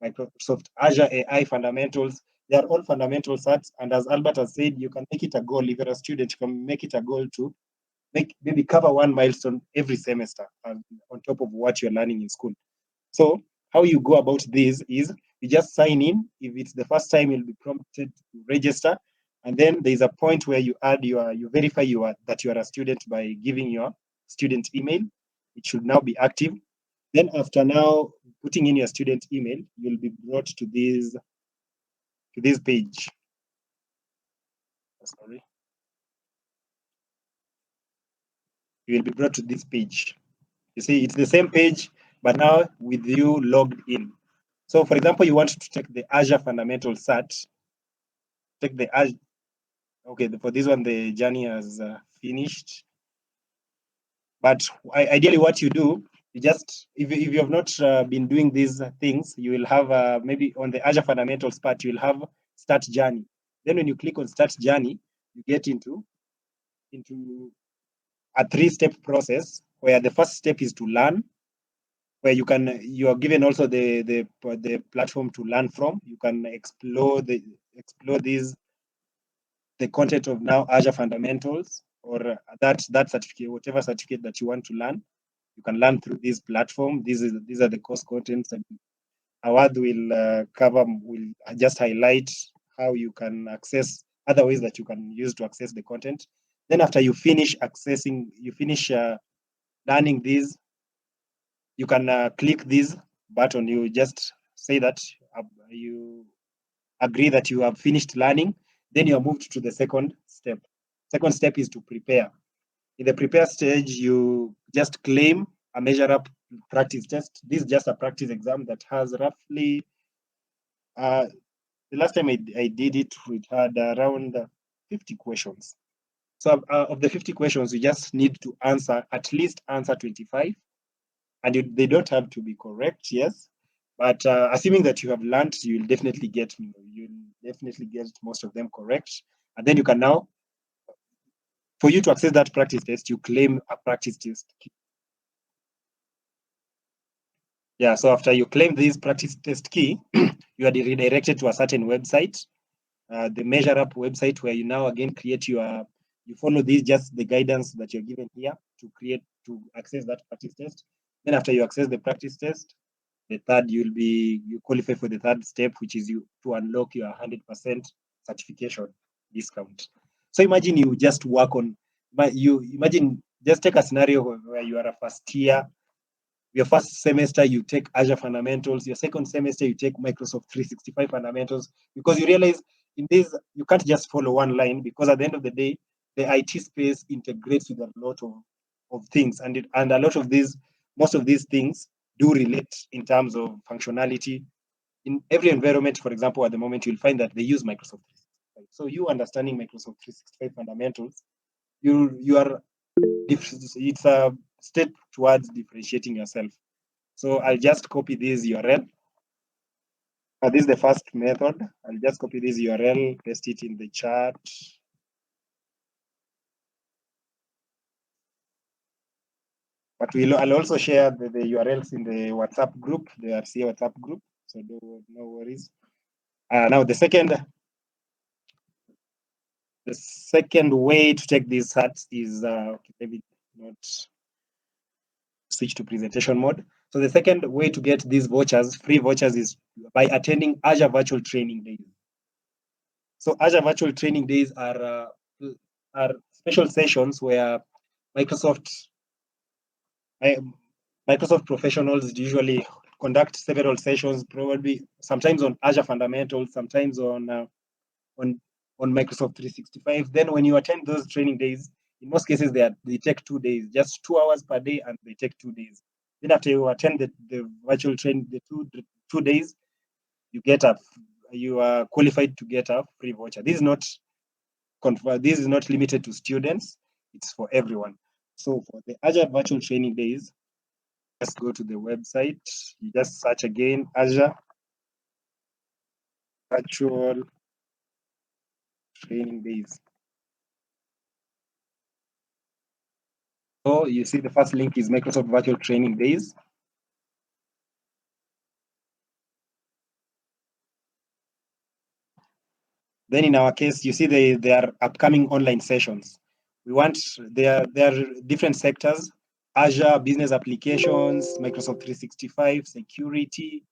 Microsoft Azure AI Fundamentals. They are all fundamental certs. And as Albert has said, you can make it a goal. If you're a student, you can make it a goal to maybe cover one milestone every semester on top of what you're learning in school. So how you go about this is you just sign in. If it's the first time, you'll be prompted to register. And then there's a point where you verify that you are a student by giving your student email. It should now be active. Then after now putting in your student email, you'll be brought to this page. Sorry. You will be brought to this page. You see, it's the same page, but now with you logged in. So for example, you want to take the Azure Fundamental Cert, take the Azure. Okay, for this one, the journey has finished. But ideally what you do, you just, if you have not been doing these things, you will have maybe on the Azure Fundamentals part, you will have Start Journey. Then when you click on Start Journey, you get into a 3-step process where the first step is to learn, where you are given also the platform to learn from. You can explore the content of now Azure Fundamentals, or that certificate, whatever certificate that you want to learn. You can learn through this platform. These are the course contents, and Awad will will just highlight how you can access other ways that you can use to access the content. Then after you finish learning these, you can click this button. You just say that you agree that you have finished learning. Then you are moved to the second step. Second step is to prepare. In the prepare stage, you just claim a measure up practice test. This is just a practice exam that has roughly, the last time I did it, it had around 50 questions. So of the 50 questions, you just need to at least answer 25. And they don't have to be correct, yes. But assuming that you have learned, you'll definitely get most of them correct. And then you can now, for you to access that practice test, you claim a practice test. Yeah, so after you claim this practice test key, you are redirected to a certain website, the Measure Up website, where you now again create you follow just the guidance that you're given here to access that practice test. Then after you access the practice test, the third, you qualify for the third step, which is to unlock your 100% certification discount. So imagine you just work on, just take a scenario where you are a first year. Your first semester, you take Azure Fundamentals. Your second semester, you take Microsoft 365 Fundamentals, because you realize in this, you can't just follow one line, because at the end of the day, the IT space integrates with a lot of things. And a lot of most of these things do relate in terms of functionality. In every environment, for example, at the moment, you'll find that they use Microsoft 365. So you understanding Microsoft 365 Fundamentals, it's a step towards differentiating yourself. So I'll just copy this URL. This is the first method. I'll just copy this URL, paste it in the chat. But I'll also share the URLs in the WhatsApp group, the RCA WhatsApp group. So no worries. Now the second way to take these certs is maybe not switch to presentation mode. So the second way to get these vouchers, free vouchers, is by attending Azure Virtual Training Days. So Azure Virtual Training Days are special sessions where Microsoft professionals usually conduct several sessions, probably sometimes on Azure Fundamentals, sometimes on Microsoft 365. Then when you attend those training days, in most cases they take 2 days, just 2 hours per day, and they take 2 days. Then after you attend the virtual training, the 2 days, you are qualified to get a free voucher. This is not limited to students, it's for everyone. So for the Azure Virtual Training Days, just go to the website, you just search again, Azure Virtual Training Days. So you see the first link is Microsoft Virtual Training Days. Then in our case, you see they are upcoming online sessions. There are different sectors: Azure Business Applications, Microsoft 365, security.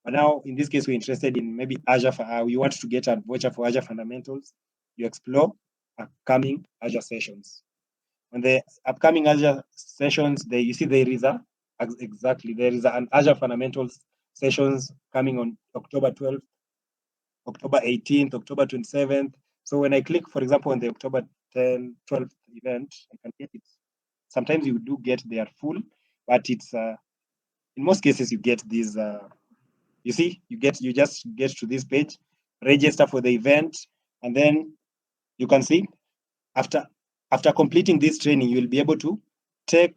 But now, in this case, we're interested in maybe Azure. We want to get a voucher for Azure Fundamentals. You explore upcoming Azure sessions. On the upcoming Azure sessions, you see there is a Exactly. There is an Azure Fundamentals sessions coming on October 12th, October 18th, October 27th. So when I click, for example, on the October 12th event, I can get it. Sometimes you do get their full, but it's in most cases you get these. You see, you just get to this page, register for the event, and then you can see after completing this training, you will be able to take,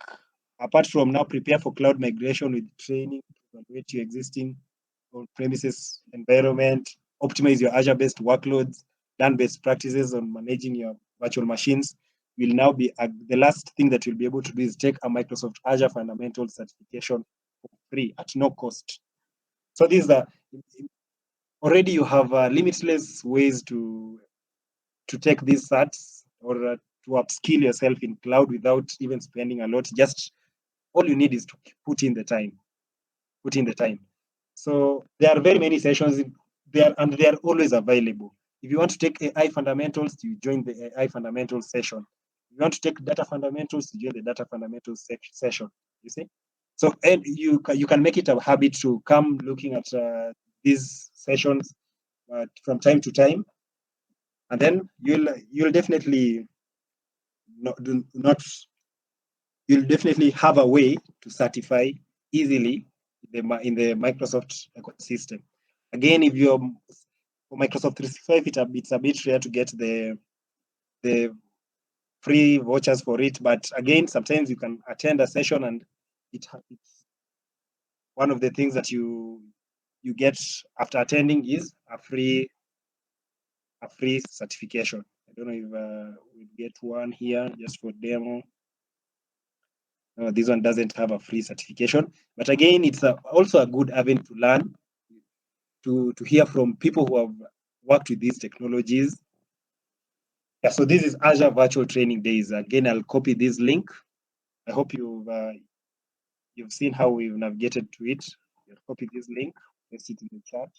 apart from now, prepare for cloud migration with training, evaluate your existing on-premises environment, optimize your Azure-based workloads, learn best practices on managing your virtual machines. Will now be the last thing that you'll be able to do is take a Microsoft Azure Fundamentals certification for free at no cost. So these are already you have limitless ways to take these certs or to upskill yourself in cloud without even spending a lot. Just all you need is to put in the time. So there are very many sessions there, and they are always available. If you want to take AI fundamentals, you join the AI fundamentals session. If you want to take data fundamentals, you join the data fundamentals session. You see, so and you can make it a habit to come looking at these sessions from time to time, and then you'll definitely you'll definitely have a way to certify easily in the Microsoft ecosystem. Again, if you're for Microsoft 365, it's a bit rare to get the free vouchers for it. But again, sometimes you can attend a session and it's one of the things that you get after attending is a free certification. I don't know if we get one here just for demo. This one doesn't have a free certification, but again, it's also a good avenue to learn, to hear from people who have worked with these technologies. Yeah, so this is Azure Virtual Training Days. Again, I'll copy this link. I hope you've seen how we've navigated to it. I'll copy this link, paste it in the chat.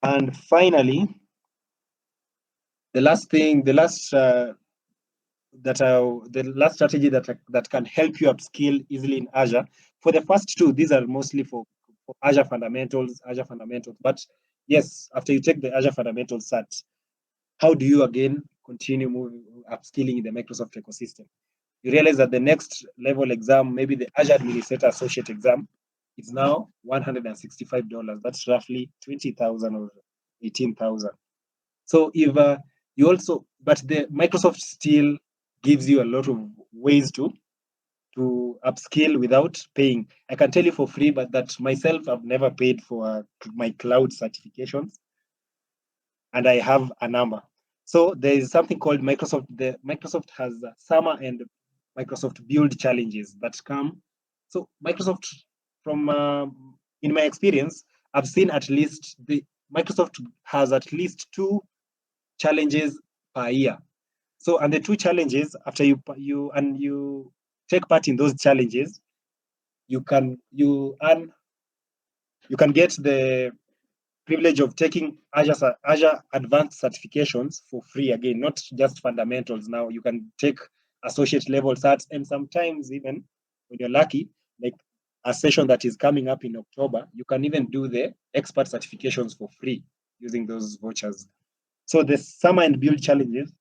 And finally, the last strategy that can help you upskill easily in Azure. For the first two, these are mostly for Azure fundamentals. But yes, after you take the Azure fundamentals cert, how do you again continue moving upskilling in the Microsoft ecosystem? You realize that the next level exam, maybe the Azure Administrator Associate exam, is now $165. That's roughly 20,000 or 18,000. So if you also, but the Microsoft still gives you a lot of ways to upskill without paying. I can tell you for free, but that myself, I've never paid for my cloud certifications, and I have a number. So there is something called Microsoft. Microsoft has summer and Microsoft Build challenges that come. So Microsoft, from in my experience, I've seen at least Microsoft has at least 2 challenges per year. So, and the 2 challenges, after you take part in those challenges, you can get the privilege of taking Azure advanced certifications for free. Again, not just fundamentals. Now you can take associate level certs, and sometimes even when you're lucky, like a session that is coming up in October, you can even do the expert certifications for free using those vouchers. So the summer and build challenges,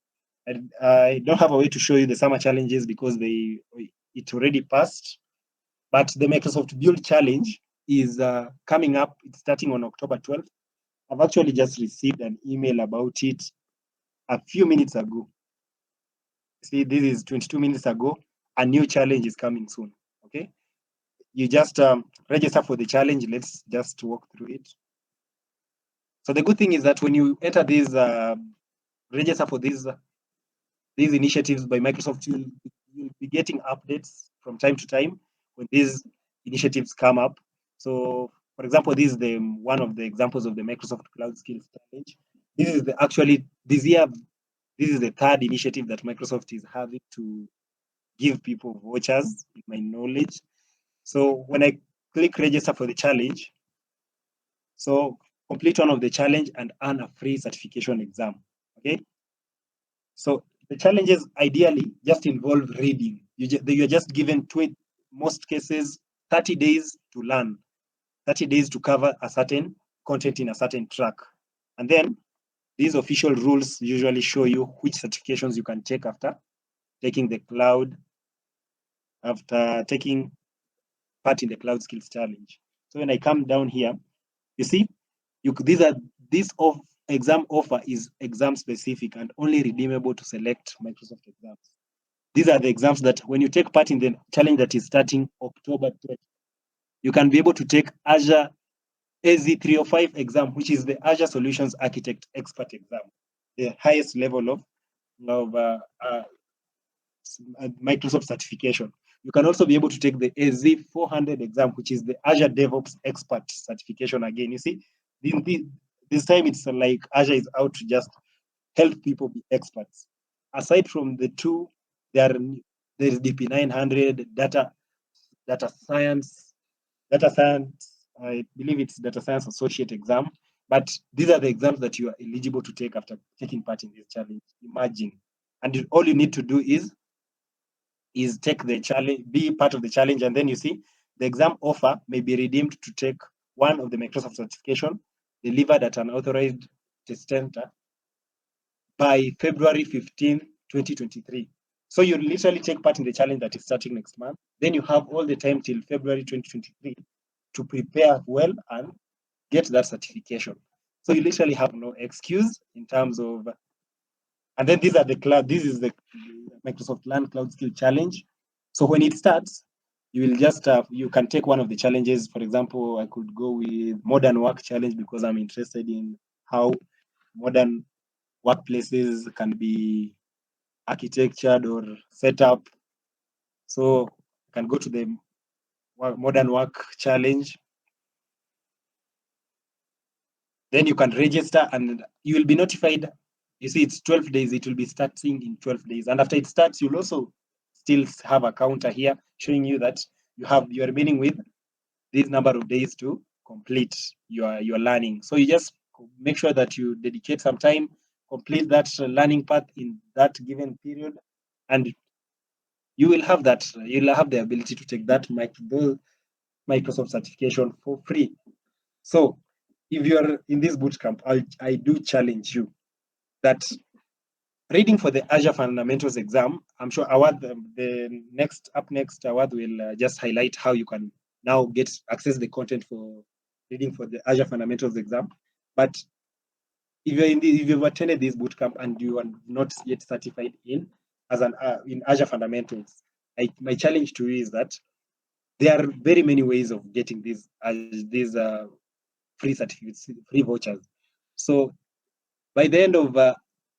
and I don't have a way to show you the summer challenges because it already passed. But the Microsoft Build Challenge is coming up. It's starting on October 12th. I've actually just received an email about it a few minutes ago. See, this is 22 minutes ago. A new challenge is coming soon. Okay, you just register for the challenge. Let's just walk through it. So the good thing is that when you enter these register for these initiatives by Microsoft, you'll be getting updates from time to time when these initiatives come up. So, for example, this is one of the examples of the Microsoft Cloud Skills Challenge. This is this year, this is the 3rd initiative that Microsoft is having to give people vouchers, in my knowledge. So when I click register for the challenge, so complete one of the challenge and earn a free certification exam. Okay. So the challenges ideally just involve reading. You're just given most cases 30 days to learn, 30 days to cover a certain content in a certain track. And then these official rules usually show you which certifications you can take after taking the cloud, after taking part in the cloud skills challenge. So when I come down here, you see, this exam offer is exam specific and only redeemable to select Microsoft exams. These are the exams that when you take part in the challenge that is starting October 20, you can be able to take Azure AZ305 exam, which is the Azure Solutions Architect Expert exam, the highest level of Microsoft certification. You can also be able to take the AZ400 exam, which is the Azure DevOps Expert certification. Again, you see, this time it's like Azure is out to just help people be experts. Aside from the two, there is DP900, data science, I believe it's data science associate exam. But these are the exams that you are eligible to take after taking part in this challenge. Imagine. And all you need to do is take the challenge, be part of the challenge, and then you see the exam offer may be redeemed to take one of the Microsoft certification delivered at an authorized test center by February 15, 2023. So you literally take part in the challenge that is starting next month. Then you have all the time till February 2023 to prepare well and get that certification. So you literally have no excuse in terms of, and then these are the cloud, this is the Microsoft Learn Cloud Skill Challenge. So when it starts, you will just, you can take one of the challenges. For example, I could go with Modern Work Challenge because I'm interested in how modern workplaces can be architectured or set up. So I can go to the Modern Work Challenge. Then you can register and you will be notified. You see, it's 12 days. It will be starting in 12 days. And after it starts, you'll also still have a counter here showing you that you are remaining with this number of days to complete your learning. So you just make sure that you dedicate some time, complete that learning path in that given period, and you will have that. You'll have the ability to take that Microsoft certification for free. So if you're in this bootcamp, I do challenge you that reading for the Azure Fundamentals exam, I'm sure Awad, the next Awad will just highlight how you can now access the content for reading for the Azure Fundamentals exam. But if you've attended this bootcamp and you are not yet certified in Azure Fundamentals, my challenge to you is that there are very many ways of getting these free certificates, free vouchers. So by the end of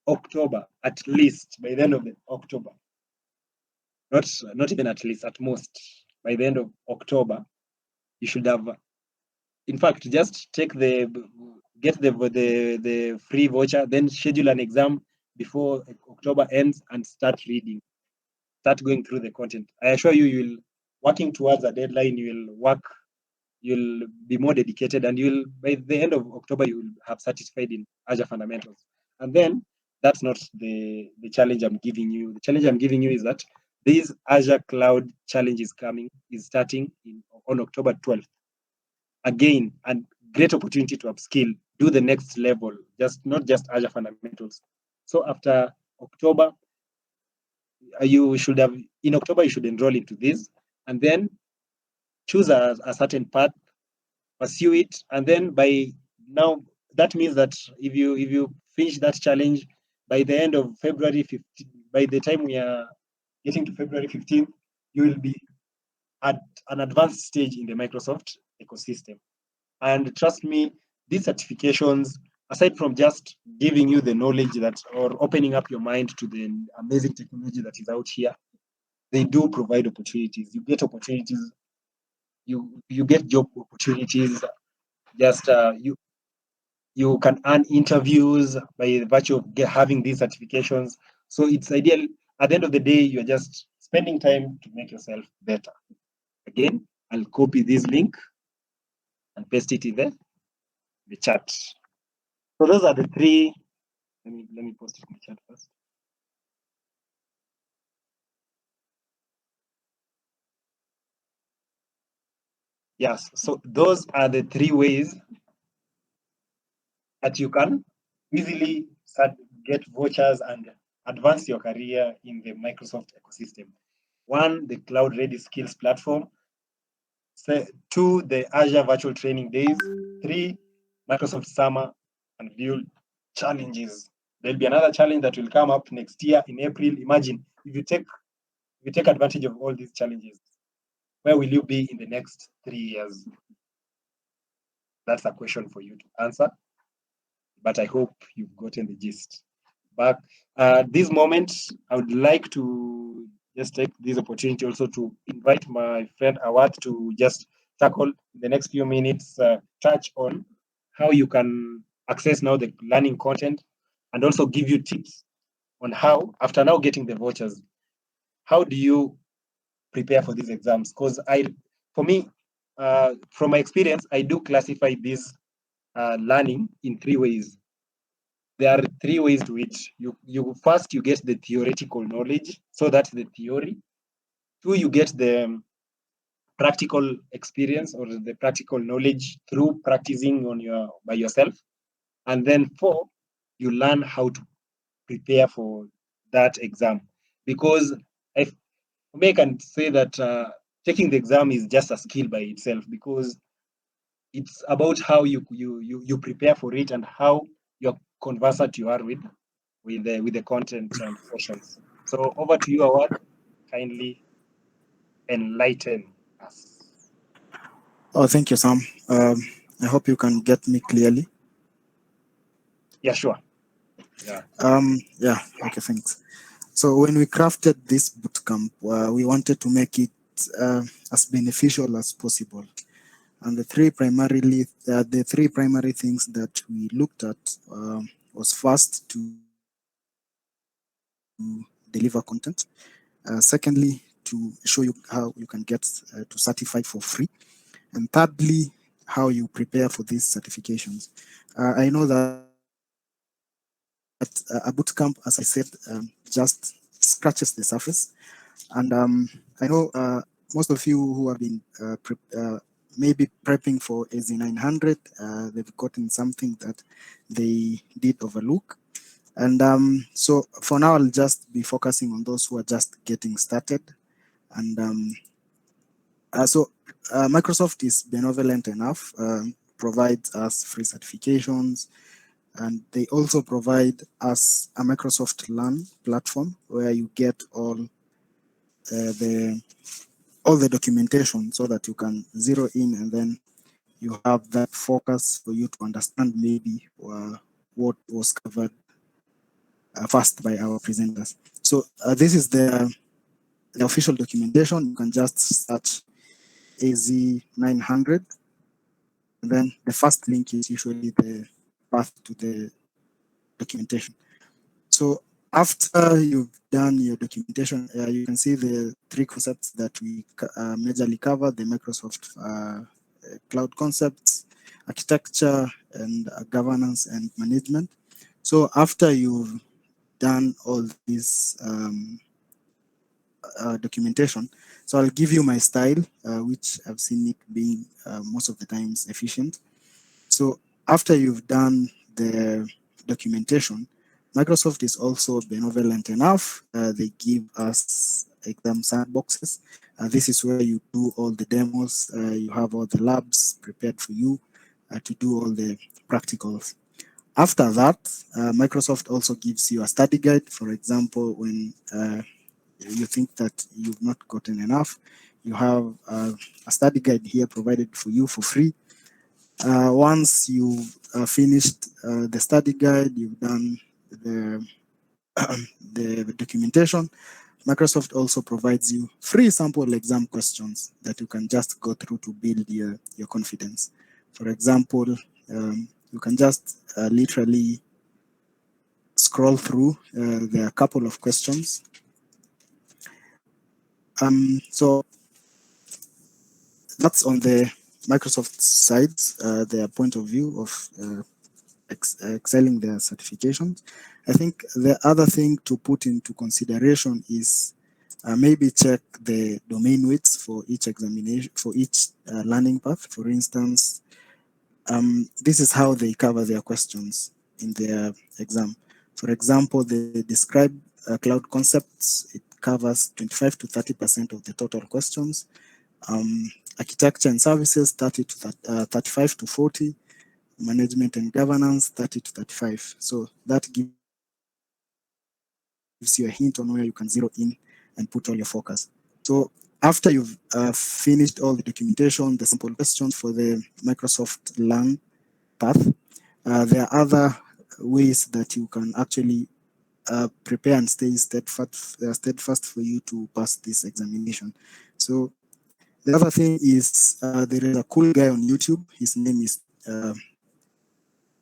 October, at least by the end of October, not even at least, at most by the end of October, you should have. In fact, just get the free voucher, then schedule an exam before October ends and start reading, start going through the content. I assure you, you'll working towards a deadline. You'll be more dedicated, and by the end of October you will have certified in Azure Fundamentals. And then that's not the challenge I'm giving you. The challenge I'm giving you is that this Azure Cloud Challenge is starting on October 12th. Again, a great opportunity to upskill, do the next level, not just Azure Fundamentals. So after October, you should enroll into this, and then choose a certain path, pursue it, and then by now, that means that if you finish that challenge by the end of February 15, by the time we are getting to February 15th, you will be at an advanced stage in the Microsoft ecosystem. And trust me, these certifications, aside from just giving you the knowledge or opening up your mind to the amazing technology that is out here, they do provide opportunities. You get opportunities. You get job opportunities. Just you can earn interviews by virtue of having these certifications. So it's ideal. At the end of the day, you're just spending time to make yourself better. Again, I'll copy this link and paste it in the chat. So those are the three. Let me post it in the chat first. Yes, so those are the 3 ways that you can easily get vouchers and advance your career in the Microsoft ecosystem. 1, the Cloud Ready Skills Platform. 2, the Azure Virtual Training Days. 3, Microsoft Summer and Build Challenges. There'll be another challenge that will come up next year in April. Imagine if you take advantage of all these challenges, where will you be in the next 3 years? That's a question for you to answer, but I hope you've gotten the gist. But this moment, I would like to just take this opportunity also to invite my friend Awad to just tackle in the next few minutes, touch on how you can access now the learning content and also give you tips on how, after now getting the vouchers, how do you prepare for these exams? Because for me, from my experience, I do classify this learning in 3 ways. There are 3 ways to it. You first, you get the theoretical knowledge, so that's the theory. 2, you get the practical experience or the practical knowledge through practicing by yourself. And then 4, you learn how to prepare for that exam. Because I can say that taking the exam is just a skill by itself, because it's about how you prepare for it and how you're conversant you are with the content and questions. So over to you, Awad. Kindly enlighten us. Oh, thank you, Sam. I hope you can get me clearly. Yeah, sure. Yeah. Yeah, okay, thanks. So when we crafted this bootcamp, we wanted to make it as beneficial as possible. And the three primary things that we looked at was first to deliver content. Secondly, to show you how you can get to certified for free. And thirdly, how you prepare for these certifications. I know that a bootcamp, as I said, just scratches the surface. And I know most of you who have been maybe prepping for AZ900, they've gotten something that they did overlook. And so for now, I'll just be focusing on those who are just getting started. And Microsoft is benevolent enough, provides us free certifications, and they also provide us a Microsoft Learn platform where you get all the documentation so that you can zero in, and then you have that focus for you to understand maybe what was covered first by our presenters. So this is the official documentation. You can just search AZ900, and then the first link is usually the path to the documentation. So after you've done your documentation, you can see the 3 concepts that we majorly cover: the Microsoft cloud concepts, architecture, and governance and management. So after you've done all this documentation, so I'll give you my style, which I've seen it being most of the times efficient. So after you've done the documentation, Microsoft is also benevolent enough. They give us exam sandboxes. This is where you do all the demos. You have all the labs prepared for you to do all the practicals. After that, Microsoft also gives you a study guide. For example, when you think that you've not gotten enough, you have a study guide here provided for you for free. Once you've finished the study guide, you've done the the documentation, Microsoft also provides you free sample exam questions that you can just go through to build your confidence. For example, you can just literally scroll through. There are a couple of questions. So that's on the Microsoft side, their point of view of excelling their certifications. I think the other thing to put into consideration is Maybe check the domain weights for each examination, for each learning path. For instance, this is how they cover their questions in their exam. For example, they describe cloud concepts. It covers 25 to 30% of the total questions. Architecture and services, 35 to 40. Management and governance, 30 to 35. So that gives you a hint on where you can zero in and put all your focus. So after you've finished all the documentation, the sample questions for the Microsoft Learn path, there are other ways that you can actually prepare and stay steadfast for you to pass this examination. So the other thing is there is a cool guy on YouTube. His name is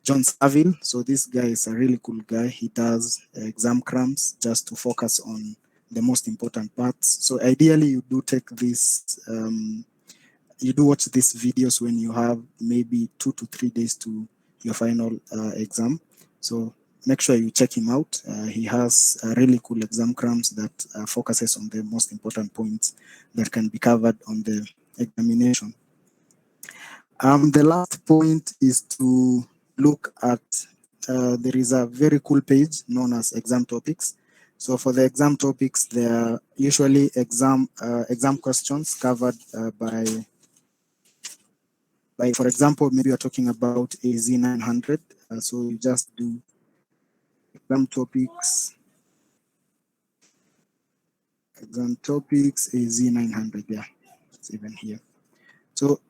John Saville. So this guy is a really cool guy. He does exam cramps just to focus on the most important parts. So ideally, you do take this, you do watch these videos when you have maybe 2 to 3 days to your final exam. So make sure you check him out. He has really cool exam cramps that focuses on the most important points that can be covered on the examination. The last point is to look at, there is a very cool page known as exam topics. So for the exam topics, there are usually exam questions covered by, for example, maybe you're talking about AZ 900. So you just do exam topics AZ 900. Yeah, it's even here. So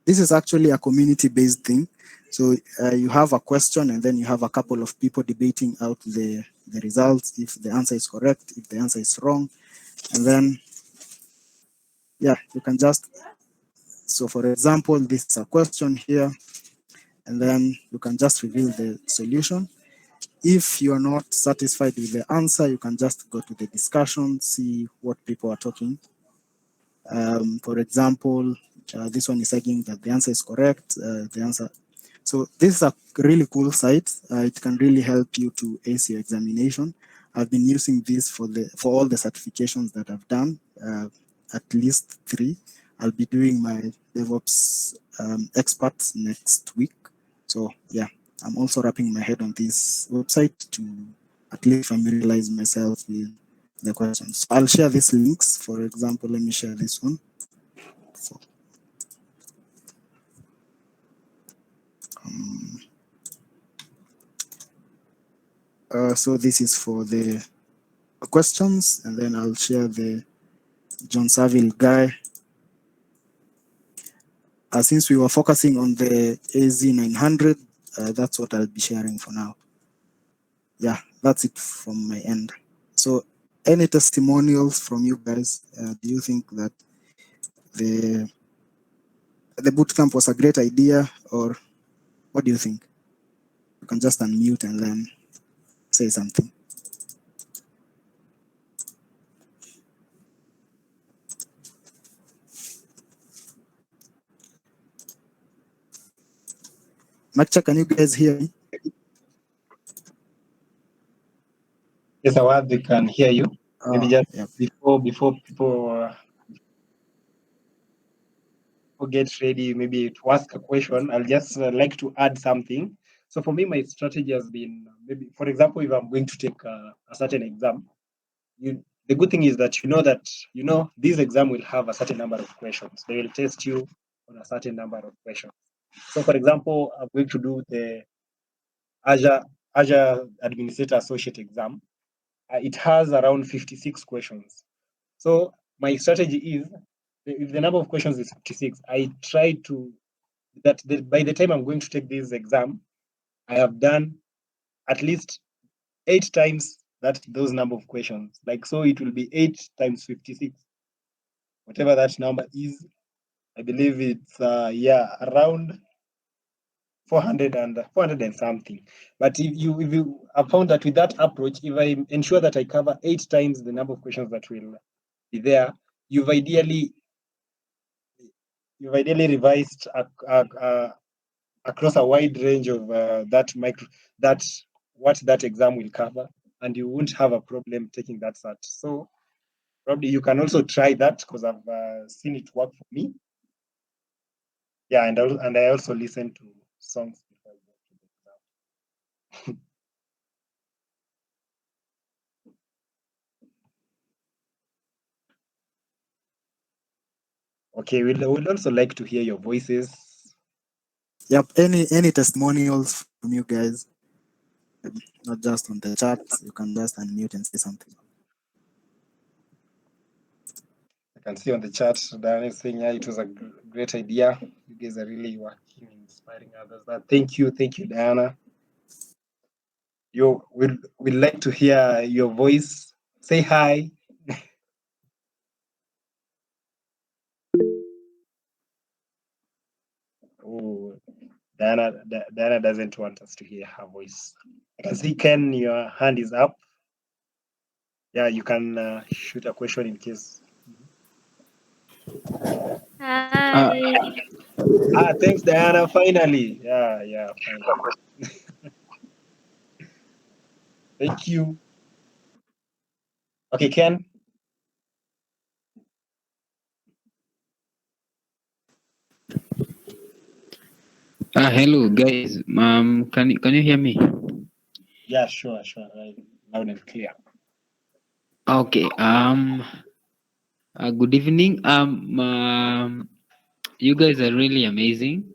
this is actually a community-based thing. So you have a question and then you have a couple of people debating out the results, if the answer is correct, if the answer is wrong. And then, yeah, you can just, so for example, this is a question here, and then you can just reveal the solution. If you're not satisfied with the answer, you can just go to the discussion, see what people are talking. For example, this one is saying that the answer is correct. So this is a really cool site. It can really help you to ace your examination. I've been using this for all the certifications that I've done, at least 3. I'll be doing my DevOps experts next week. So yeah, I'm also wrapping my head on this website to at least familiarize myself with the questions. So I'll share these links. For example, let me share this one. So this is for the questions, and then I'll share the John Saville guy. Since we were focusing on the AZ 900, that's what I'll be sharing for now. Yeah, that's it from my end. So any testimonials from you guys? Do you think that the bootcamp was a great idea, or what do you think? You can just unmute and then say something. Makcha, can you guys hear me? Yes, Awad, we can hear you. Maybe just yep. before people get ready, maybe to ask a question, I'll just like to add something. So for me, my strategy has been maybe, for example, if I'm going to take a certain exam, the good thing is that this exam will have a certain number of questions. They will test you on a certain number of questions. So for example, I'm going to do the Azure Administrator Associate exam. It has around 56 questions. So my strategy is, if the number of questions is 56, I try to, by the time I'm going to take this exam, I have done at least 8 times those number of questions. Like, so it will be 8 times 56. Whatever that number is, I believe it's around 400 and something. But if you have found that with that approach, if I ensure that I cover 8 times the number of questions that will be there, you've ideally revised across a wide range of what that exam will cover, and you won't have a problem taking that cert. So probably you can also try that, because I've seen it work for me. Yeah, and I also listen to songs before I go to the exam. Okay, we'd also like to hear your voices. Yep. Any testimonials from you guys? Not just on the chat. You can just unmute and say something. I can see on the chat, Diana is saying, yeah, it was a great idea. You guys are really working, inspiring others. Thank you, Diana. We'd like to hear your voice. Say hi. Oh, Diana doesn't want us to hear her voice. I can see Ken, your hand is up. Yeah, you can shoot a question in case. Hi. Thanks, Diana. Finally. Yeah, finally. Thank you. Okay, Ken. Hello guys. Can you hear me? Yeah, sure. Right. Loud and clear. Okay. Good evening. You guys are really amazing.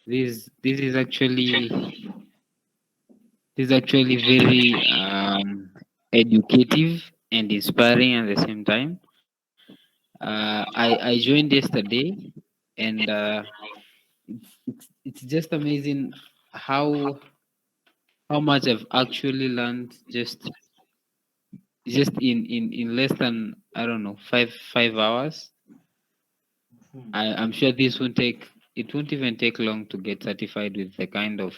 This is actually very educative and inspiring at the same time. I joined yesterday, and it's just amazing how much I've actually learned just in less than, I don't know, five hours. I'm sure this won't take, it won't even take long to get certified with the kind of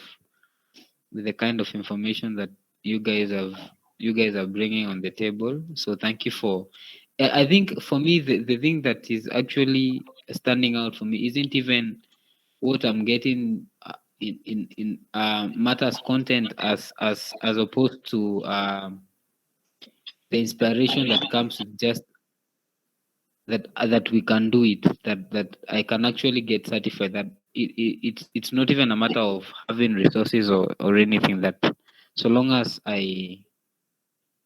information that you guys are bringing on the table. So thank you for, I think for me the thing that is actually standing out for me isn't even what I'm getting in matters content as opposed to the inspiration that comes with just that we can do it, that I can actually get certified, that it's not even a matter of having resources or anything, that so long as I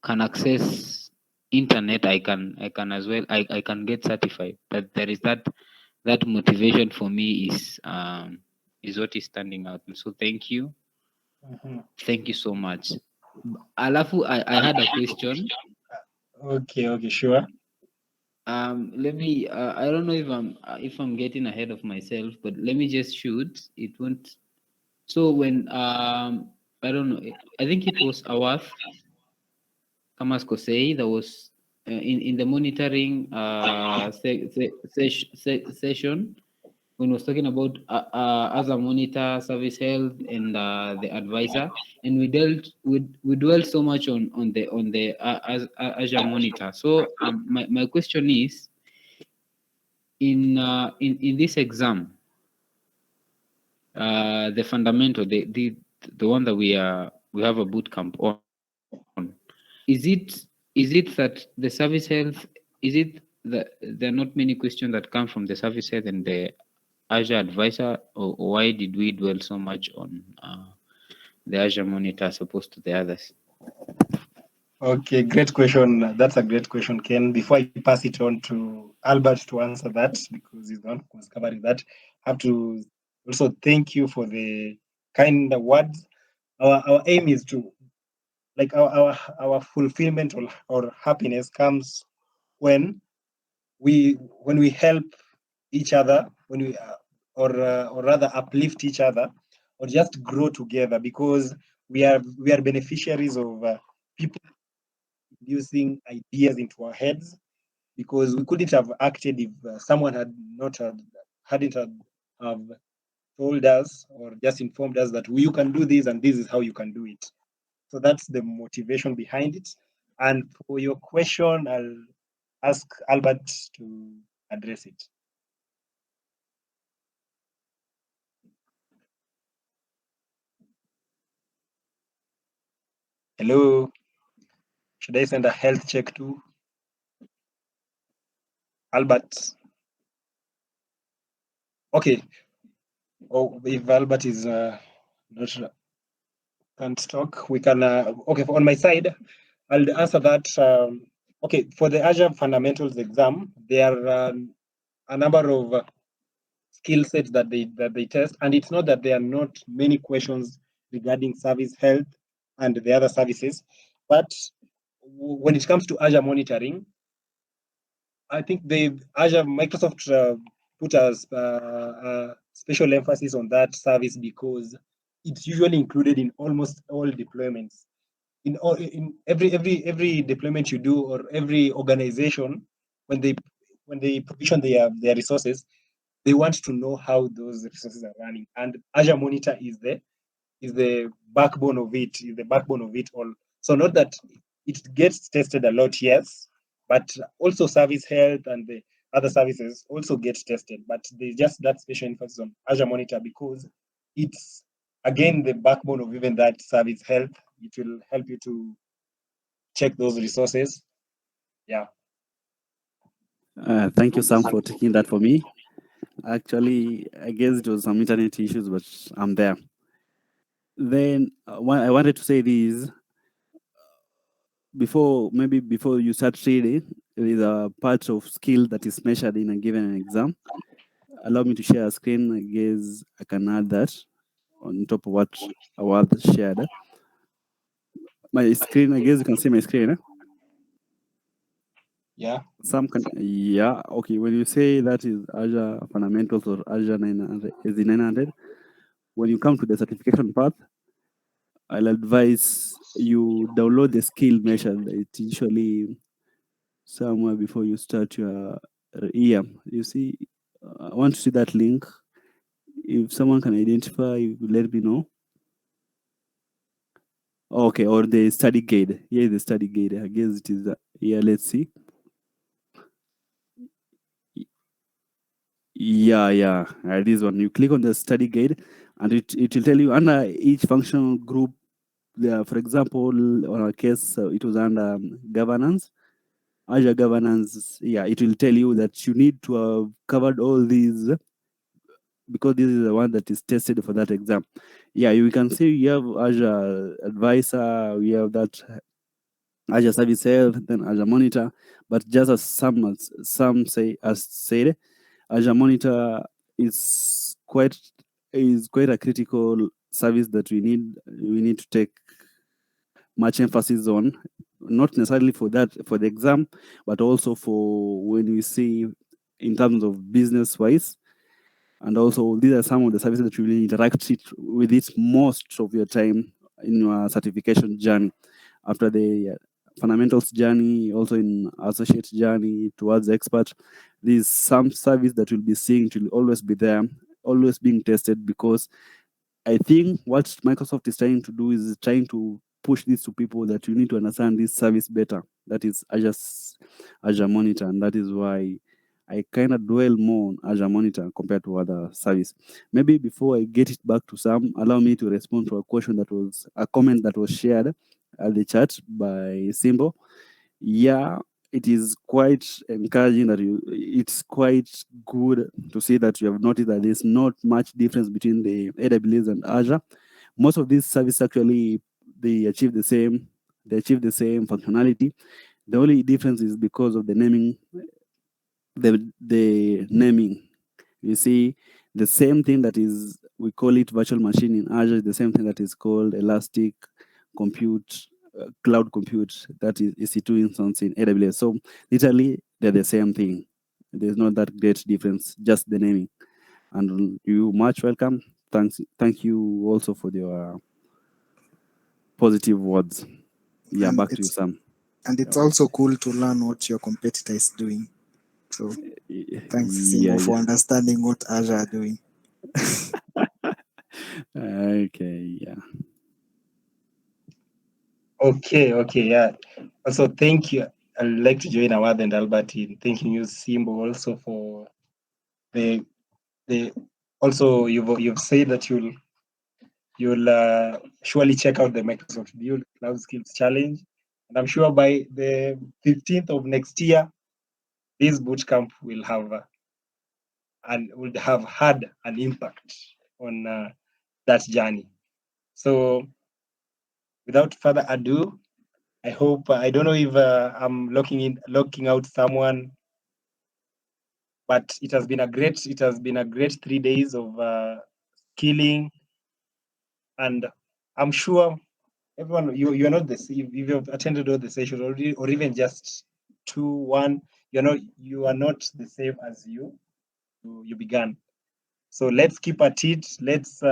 can access internet, I can as well, I can get certified. That there is that motivation for me is what is standing out. So thank you. Thank you so much. Alafu, I had a question. Okay, sure. Let me, I don't know if I'm getting ahead of myself, but let me just shoot. It won't. So when I don't know, I think it was Awath Kamaskosei that was in the monitoring session, when was talking about as a monitor, service health, and the advisor, and we dwelled so much on the Azure monitor. So my question is, in this exam, the fundamental, the one that we have a boot camp on, is it that the service health, is it that there are not many questions that come from the service health and the Azure advisor, or why did we dwell so much on the Azure monitor as opposed to the others? Okay, great question. That's a great question, Ken. Before I pass it on to Albert to answer that, because he's the one who's covering that, I have to also thank you for the kind words. Our aim is to, like, our fulfillment or happiness comes when we help each other, when we or rather uplift each other, or just grow together, because we are beneficiaries of people using ideas into our heads, because we couldn't have acted if someone hadn't have told us or just informed us that you can do this and this is how you can do it. So that's the motivation behind it. And for your question, I'll ask Albert to address it. Hello. Should I send a health check to Albert? Okay. Oh, if Albert is not can't talk, we can. Okay, on my side, I'll answer that. Okay, for the Azure Fundamentals exam, there are a number of skill sets that they test, and it's not that there are not many questions regarding service health and the other services, but when it comes to Azure monitoring, I think Microsoft put a special emphasis on that service because it's usually included in almost all deployments. In every deployment you do, or every organization, when they provision their resources, they want to know how those resources are running. And Azure Monitor is the backbone of it, all. So not that it gets tested a lot, yes, but also service health and the other services also get tested. But there's just that special emphasis on Azure Monitor because it's again the backbone of even that service health. It will help you to check those resources. Yeah. Thank you, Sam, for taking that for me. Actually, I guess it was some internet issues, but I'm there. Then what I wanted to say is, before you start reading, there is a part of skill that is measured in a given exam. Allow me to share a screen. I guess I can add that on top of what Awad shared. My screen, I guess you can see my screen. Eh? Yeah. Some can, yeah, okay. When you say that is Azure Fundamentals or Azure 900, is the 900, when you come to the certification path, I'll advise you download the skill measure. It's usually somewhere before you start your year. You see, I want to see that link. If someone can identify, let me know. Okay, or the study guide. Here is the study guide. I guess it is here. Let's see. Yeah. This one. You click on the study guide, and it will tell you under each functional group. There, for example, on our case, it was under governance. Azure governance. Yeah, it will tell you that you need to have covered all these because this is the one that is tested for that exam. Yeah, you can see you have Azure Advisor. We have that Azure Service Health, then Azure Monitor. But just as some say, as said, Azure Monitor is quite a critical service that we need to take much emphasis on, not necessarily for the exam, but also for when we see in terms of business wise. And also, these are some of the services that you will interact with it most of your time in your certification journey. After the fundamentals journey, also in associate journey towards expert, there's some service that you'll be seeing. It will always be there, always being tested, because I think what Microsoft is trying to do is trying to push this to people that you need to understand this service better. That is Azure Monitor, and that is why I kind of dwell more on Azure Monitor compared to other service. Maybe before I get it back to Sam, allow me to respond to a comment that was shared at the chat by Simbo. Yeah, it is quite encouraging that it's quite good to see that you have noticed that there's not much difference between the AWS and Azure. Most of these services actually, they achieve the same functionality. The only difference is because of the naming. The naming, you see, the same thing that is, we call it virtual machine in Azure, the same thing that is called elastic compute, cloud compute, that is EC2 instance in AWS. So literally they're the same thing. There's not that great difference, just the naming. And you much welcome. Thank you also for your positive words. Yeah, And back to you, Sam. And it's also cool to learn what your competitor is doing. So thanks, Simo, for understanding what Azure are doing. Okay, yeah. Okay, yeah. Also, thank you. I'd like to join Awad and Albert in thanking you, Simbo, also for the also you've said that you'll surely check out the Microsoft Build Cloud Skills Challenge, And I'm sure by the 15th of next year, this bootcamp will have and would have had an impact on that journey. So without further ado, I hope I don't know if I'm locking out someone, but it has been a great 3 days of skilling, and I'm sure everyone you are not the same if you've attended all the sessions or even just 2-1, you are not the same as you began. So let's keep at it. Let's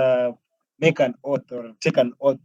make an oath or take an oath